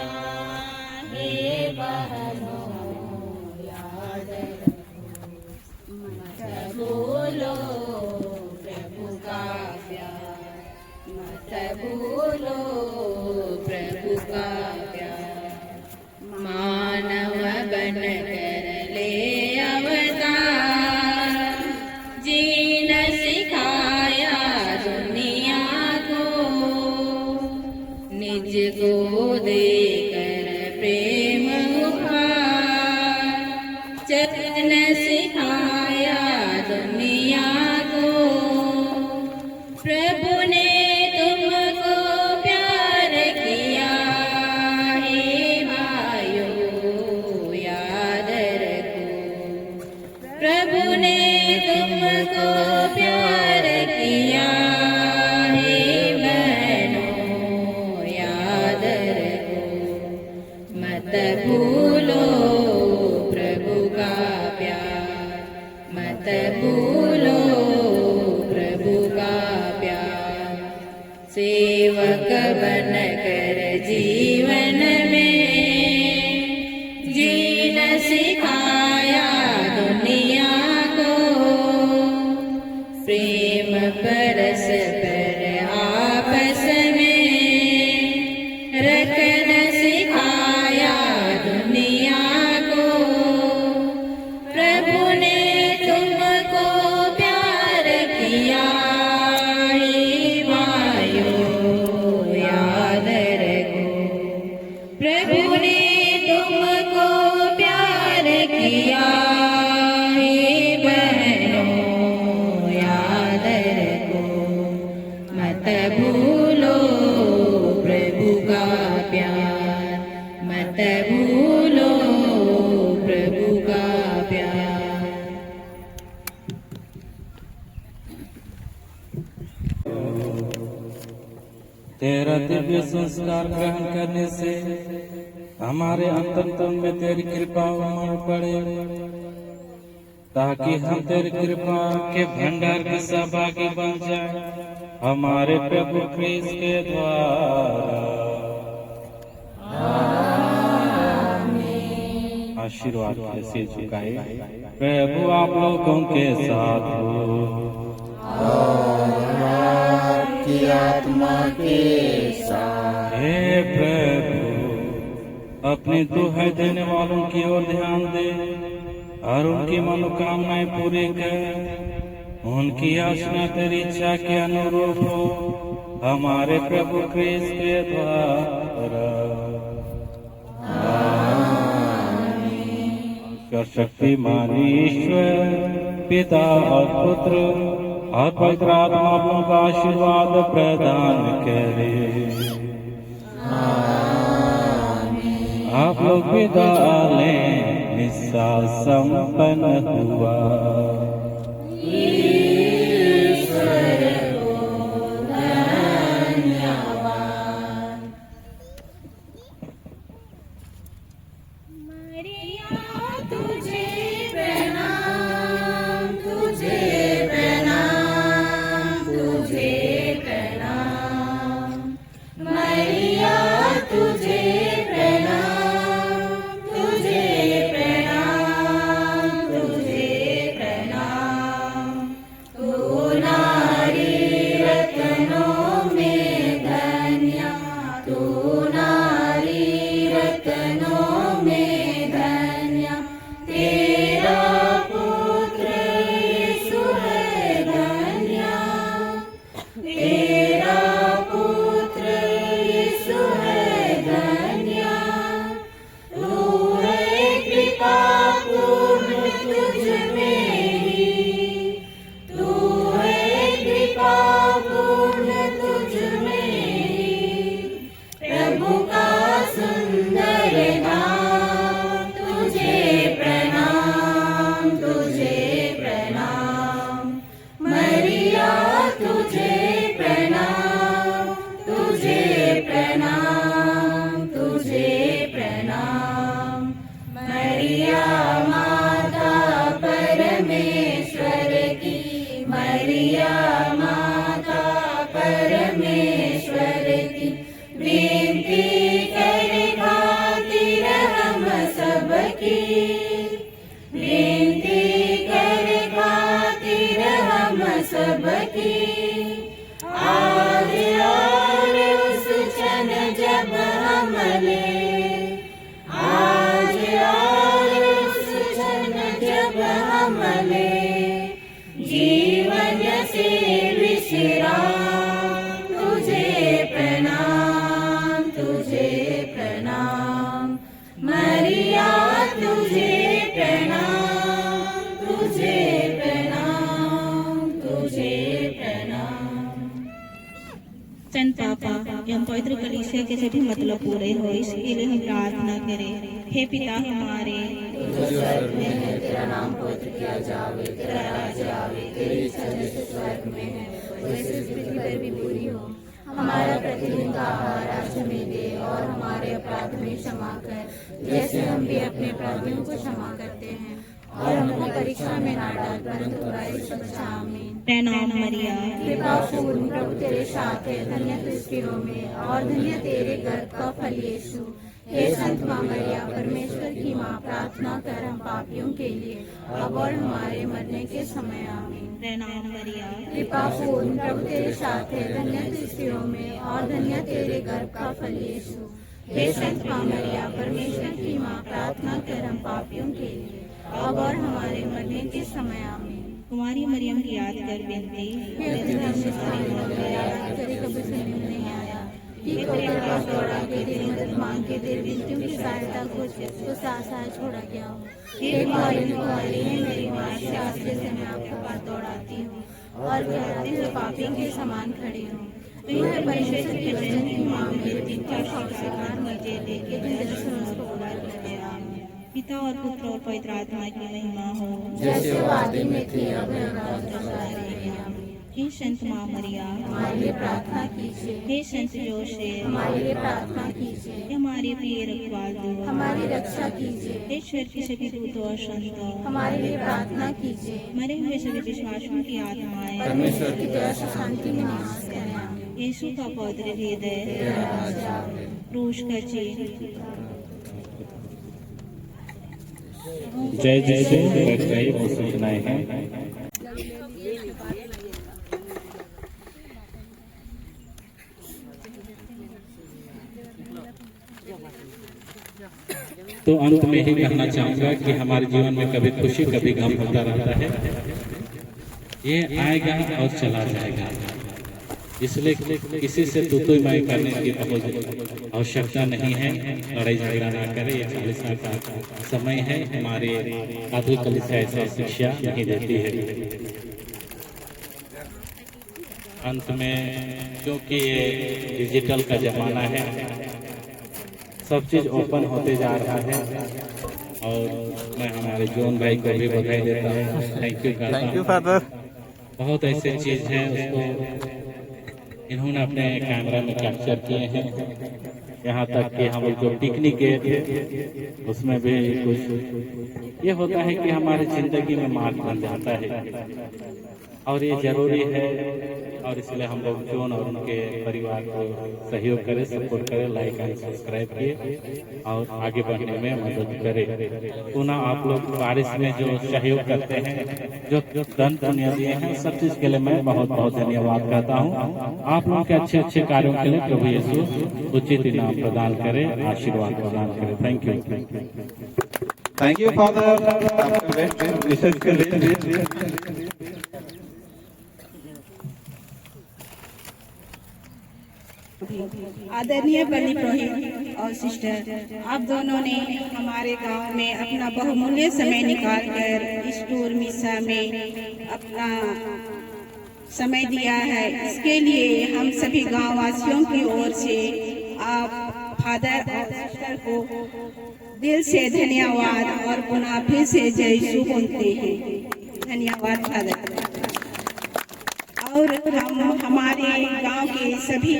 हे बहनों याद रखो, मत भूलो प्रभु का प्यार, मत भूलो प्रभु का प्यार, मानव बन कर ले अवतार, जीना सिखाया दुनिया को, निज को देकर प्रेम उपहार, चरण सिखाया दुनिया को, प्रभु ने तुमको प्यार किया, हे भाइयों याद रखो, प्रभु ने तुमको प्यार किया, हे बहनों याद रखो, मत भूलो प्रभु का किया हे बहनों याद रखो, मत भूलो प्रभु का प्यार, मत भूलो प्रभु का प्यार। तेरा दिव्य संस्कार ग्रहण करने से हमारे अंतरतम में तेरी कृपा उमड़ पड़े, ताकि हम तेरी कृपा के भंडार के सहभागी बन जाए हमारे प्रभु क्रिस्त के द्वारा। आशीर्वाद के सिर झुकाए। प्रभु आप लोगों के साथ हो और आपकी आत्मा के साथ। हे प्रभु अपनी दुहाई देने वालों की ओर ध्यान दे और उनकी मनोकामनाएं पूरी कर। उनकी आशना तेरी इच्छा के अनुरूप हो हमारे प्रभु क्रिस्त के द्वारा। शक्तिमान ईश्वर पिता और पुत्र और पवित्र आत्मा को आशीर्वाद प्रदान करे। आप लोग विदा लें, मिस्सा संपन्न हुआ। संत पापा एवं पवित्र कलीसिया के सभी मतलब पूरे हो, इसके लिए हम प्रार्थना करें। हे पिता हमारे, तेरा नाम पवित्र किया जावे, तेरा राज्य आवे, तेरी इच्छा जैसे स्वर्ग में है वैसे पृथ्वी पर भी पूरी हो। हमारा प्रतिदिन का आहार आज हमें दे और हमारे अपराध में क्षमा कर, जैसे हम भी अपने अपराधियों को क्षमा करते हैं, और हमको परीक्षा में ना डाल परंतु बुराई से बचा। आमीन। प्रणाम मरिया, कृपा पूर्ण प्रभु तेरे साथ है, धन्य तू स्त्रियों में और धन्य तेरे गर्भ का फल यीशु। हे संत माँ मरिया, परमेश्वर की माँ, प्रार्थना कर हम पापियों के लिए अब और हमारे मरने के समय। आमीन। प्रणाम मरिया, कृपा पूर्ण प्रभु तेरे साथ है, धन्य तू स्त्रियों में और धन्य तेरे गर्भ का फल यीशु। हे संत माँ मरिया, परमेश्वर की माँ, प्रार्थना कर हम पापियों के लिए अब और हमारे मरने के समय। आमीन। कुमारी मरियम की याद कर विनती, कभी नहीं आया, कि तेरे पास दौड़ा के तेरी मदद मांग के तेरी विनतियों की सहायता को साथ छोड़ा गया हूँ। हे कुंवारी है मेरी माँ, शास्त्र से मैं आपके पास दौड़ाती हूँ और कहते हुए पापी के समान खड़ी हूँ। तुम्हें परमेश्वर के वचन की माँ मेरे विनती से कान मुझे लेके तुम दर्शन उसको पूरा कर दे। आमीन। पिता और पुत्र और पवित्र आत्मा की महिमा हो, जैसे वो आदि में थी अब आमीन। हे संत माँ मरिया, हमारे लिए प्रार्थना कीजिए। हे संत जोसेफ, हमारे लिए प्रार्थना कीजिए। हे हमारे प्रिय रखवाल दूत, हमारी रक्षा कीजिए। हे ईश्वर के सभी दूतों और संतों, हमारे लिए प्रार्थना कीजिए। मरे हुए सभी विश्वासियों की आत्माएं परमेश्वर की दया से शांति में निवास करें। आमीन। यीशु का पवित्र हृदय, क्रूस का चिन्ह, जय जय से कर गई वो सूचनाएं हैं। तो अंत में ही कहना चाहूंगा कि हमारे जीवन में कभी खुशी कभी गम होता रहता है। ये आएगा और चला जाएगा, इसलिए किसी से तू मैं करने की बहुत आवश्यकता नहीं है। लड़ाई झगड़ा ना करें, ये चालीसा का समय है। हमारे आधुनिक कलिसिया ऐसा शिक्षा नहीं देती है। अंत में क्योंकि ये डिजिटल का जमाना है, सब चीज ओपन होते जा रहा है और मैं हमारे जोन भाई को भी बधाई देता हूँ। Thank you father. बहुत ऐसे चीज हैं उसको इन्होंने अपने कैमरा में कैप्चर किए हैं। यहाँ तक कि हम जो पिकनिक गए थे उसमें भी कुछ ये होता है कि हमारी जिंदगी में मार्ग बन जाता है और ये जरूरी है। और इसलिए हम लोग जोन और उनके परिवार को सहयोग करें, सपोर्ट करें, लाइक एंड सब्सक्राइब किए और आगे बढ़ने में मदद करें। पुनः आप लोग बारिश में जो सहयोग करते हैं, जो धन पुण्य दिए हैं, सब चीज के लिए मैं बहुत बहुत धन्यवाद कहता हूँ। आप लोगों के अच्छे अच्छे कार्यों के लिए प्रभु यीशु उचित इनाम प्रदान करे, आशीर्वाद प्रदान करे। थैंक यू फादर, आपका बेस्ट विशेष कर लिए। आदरणीय बलि पुरोहित और सिस्टर, आप दोनों ने हमारे गांव में अपना बहुमूल्य समय निकालकर इस टूर मिसा में अपना समय दिया है। इसके लिए हम सभी गांव वासियों की ओर से आप फादर और सिस्टर को दिल से धन्यवाद और पुनः फिर से जय यीशु बोलते हैं। धन्यवाद फादर। और हम हमारे गांव के सभी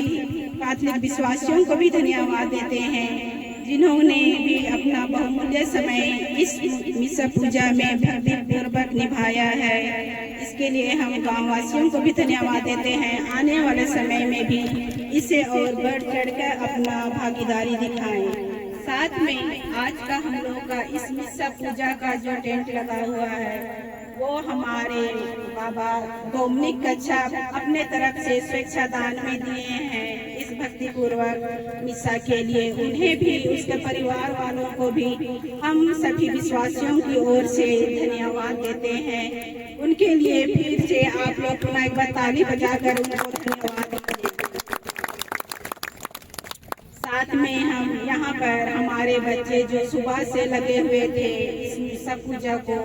कैथोलिक विश्वासियों को भी धन्यवाद देते हैं, जिन्होंने भी अपना बहुमूल्य समय इस मिसा पूजा में भक्तिपूर्वक निभाया है। इसके लिए हम गांव वासियों को भी धन्यवाद देते हैं। आने वाले समय में भी इसे और बढ़ चढ़कर अपना भागीदारी दिखाएं। साथ में आज का हम लोग का इस मिसा पूजा का जो टेंट लगा हुआ है वो हमारे बाबा डोमिनिक कच्छप अपने तरफ से स्वेच्छा दान में दिए हैं इस भक्ति पूर्वक मिसा के लिए। उन्हें भी, उसके परिवार वालों को भी हम सभी विश्वासियों की ओर से धन्यवाद देते हैं। उनके लिए फिर से आप लोग पुनः एक बार ताली बजाकर उनको धन्यवाद देते हैं। साथ में हम यहाँ पर हमारे बच्चे जो सुबह से लगे हुए थे इस मिसा पूजा को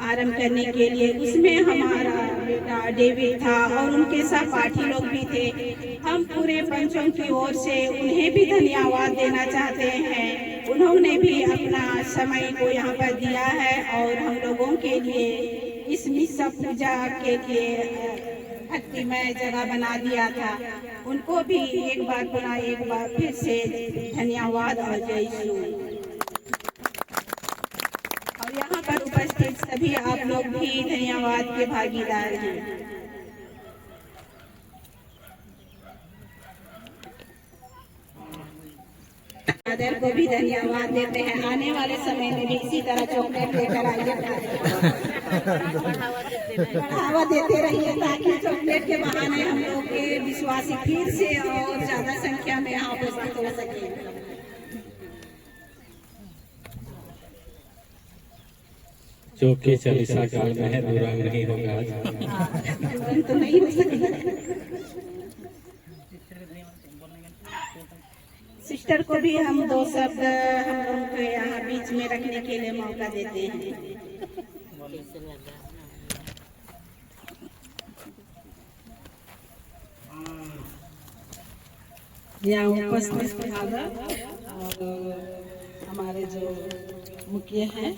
आरंभ करने के लिए, उसमें हमारा बेटा डेविड था और उनके साथ पाठी लोग भी थे। हम पूरे पंचों की ओर से उन्हें भी धन्यवाद देना चाहते हैं। उन्होंने भी अपना समय को यहाँ पर दिया है और हम लोगों के लिए इस मिसा पूजा के लिए भक्तिमय जगह बना दिया था। उनको भी एक बार फिर से धन्यवाद और जय यीशु। और यहाँ पर उपस्थित सभी आप लोग भी धन्यवाद के भागीदार हैं। फादर को भी धन्यवाद देते हैं। आने वाले समय में भी इसी तरह चॉकलेट लेकर आइए, बढ़ावा देते रहिए ताकि चॉकलेट के बहाने हम लोग के विश्वासी फिर से और ज्यादा संख्या में यहाँ उपस्थित हो सके। जो कि चालीसा काल में है, दूरा नहीं होगा आज। तो नहीं हो सकता। सिस्टर को भी हम दो शब्द हम लोगों के यहाँ बीच में रखने के लिए मौका देते हैं। यहाँ उपस्थित और हमारे जो मुखिया हैं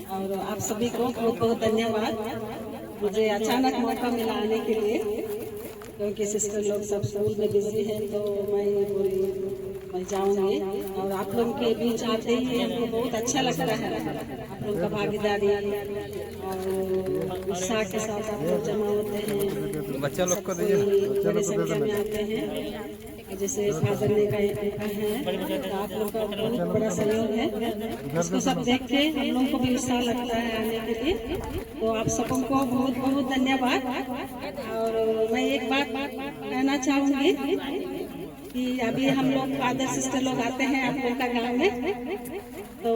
और आप सभी को बहुत बहुत धन्यवाद। मुझे अचानक मौका मिला आने के लिए, क्योंकि सिस्टर लोग सब स्कूल में बिजी हैं, तो मैं बोली मैं जाऊंगी और आप लोगों के बीच आते ही हमको बहुत अच्छा लगता है। आप लोगों का भागीदारी और उत्साह के साथ आप लोग जमा होते हैं, बच्चा लोग को बड़ी संख्या में आते हैं। जैसे फादर ने कहा है तो आप लोग का बहुत बड़ा सहयोग है, इसको सब देख के हम लोगों को भी उत्साह लगता है आने के लिए। तो आप सबको बहुत बहुत धन्यवाद। और मैं एक बात कहना चाहूँगी कि अभी हम लोग फादर सिस्टर लोग आते हैं आप लोग का गाँव में, तो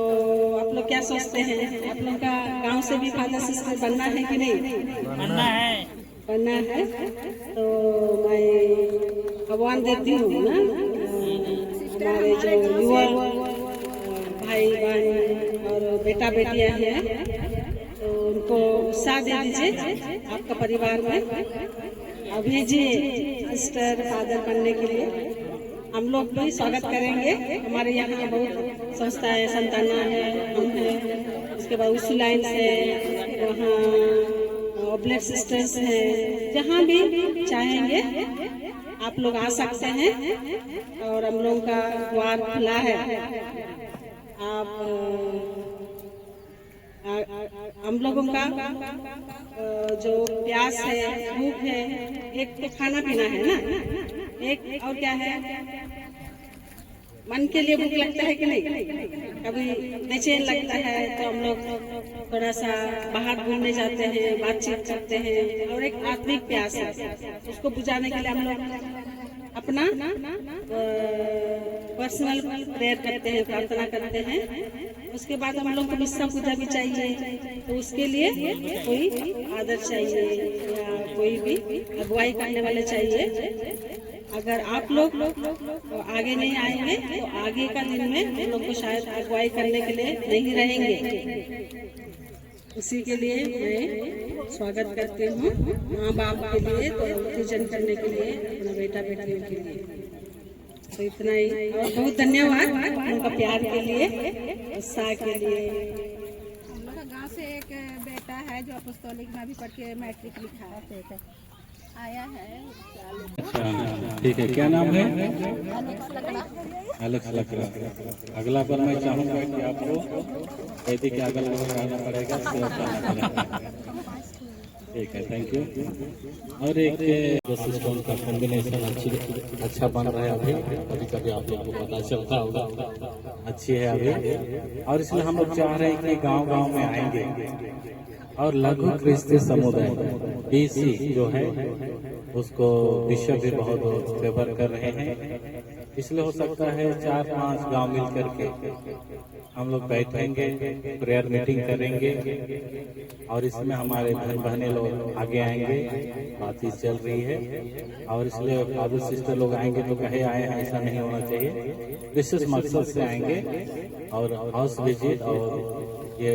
आप लोग क्या सोचते हैं, आप लोग का गाँव से भी फादर सिस्टर बनना है कि नहीं? बनना है। तो मैं आह्वान देती हूँ ना हमारे जो युवा भाई बहन और बेटा बेटियाँ हैं, तो उनको उत्साह दे दीजिए आपका परिवार में, भेजिए सिस्टर फादर बनने के लिए। हम लोग भी स्वागत करेंगे। हमारे यहाँ बहुत संस्थाएं संताना है, हम हैं, उसके बाद उसी लाइन से वहाँ ऑब्लेट सिस्टर्स हैं, जहाँ भी चाहेंगे आप लोग आ सकते हैं और हम लोगों का द्वार खुला है। आप हम लोगों का जो प्यास है, भूख है, एक तो खाना पीना है ना, एक और क्या है, मन के लिए भूख लगता है कि नहीं? कभी बेचैन लगता है तो हम लोग थोड़ा सा बाहर घूमने जाते हैं, बातचीत करते हैं, और एक आत्मिक प्यास है, उसको बुझाने के लिए हम लोग अपना पर्सनल प्रेयर करते हैं, प्रार्थना करते हैं। उसके बाद हम लोग को मिस्सा पूजा भी चाहिए, तो उसके लिए कोई आदर चाहिए या कोई भी अगुवाई करने वाले चाहिए। अगर आप लोग आगे नहीं आएंगे तो आगे का दिन में हम लोग को शायद अगुवाई करने के लिए नहीं रहेंगे। उसी के लिए मैं स्वागत करती हूँ माँ बाप के लिए, तो पूजन करने के लिए, अपना बेटा बेटियों के लिए। तो इतना ही, और बहुत धन्यवाद उनका प्यार के लिए, उत्साह के लिए। हम लोग गाँव से एक बेटा है जो अपोस्टोलिक में भी पढ़ के मैट्रिक लिखा है, आया है। अच्छा ठीक है, क्या नाम है? एलेक्स लकड़ा। अगला बार मैं चाहूँगा कि आपको वैदिक के अगल बगल रहना पड़ेगा, सेवा करना पड़ेगा। ठीक है, थैंक यू। और एक सिस्टम का कॉम्बिनेशन अच्छा बन रहा है अभी, कभी कभी आप लोगों को पता चलता होगा, अच्छी है अभी। और इसलिए हम लोग चाह रहे हैं कि गांव-गांव में आएंगे और लघु क्रिस्ती समुदाय BC जो है उसको बिशप भी बहुत फेवर कर रहे हैं। इसलिए हो सकता है 4-5 गांव मिल करके हम लोग बैठेंगे, प्रेयर मीटिंग करेंगे, और इसमें हमारे बहन बहने लोग आगे आएंगे, बातचीत चल रही है। और इसलिए फादर सिस्टर लोग आएंगे तो कहे आए हैं, ऐसा नहीं होना चाहिए। विशेष मकसद से आएंगे और हाउस विजिट और ये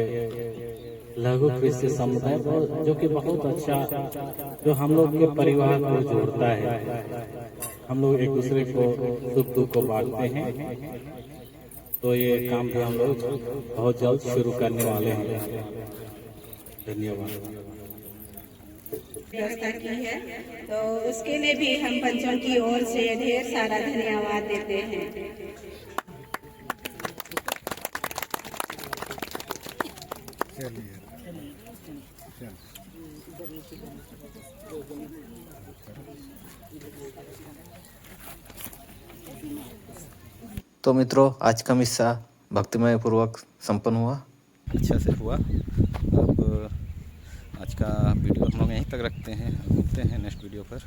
लघु क्रिस्ती समुदाय जो कि बहुत अच्छा, जो हम लोग के परिवार को जोड़ता है। हम लोग एक दूसरे को सुख दुख को बांटते हैं। तो ये काम भी हम लोग बहुत जल्द शुरू करने वाले हैं। धन्यवाद। व्यवस्था की है, तो उसके लिए भी हम बच्चों की ओर से ढेर सारा धन्यवाद देते हैं। तो मित्रों, आज का मिस्सा भक्तिमय पूर्वक संपन्न हुआ, अच्छा से हुआ। अब आज का वीडियो हम लोग यहीं तक रखते हैं, मिलते हैं नेक्स्ट वीडियो पर।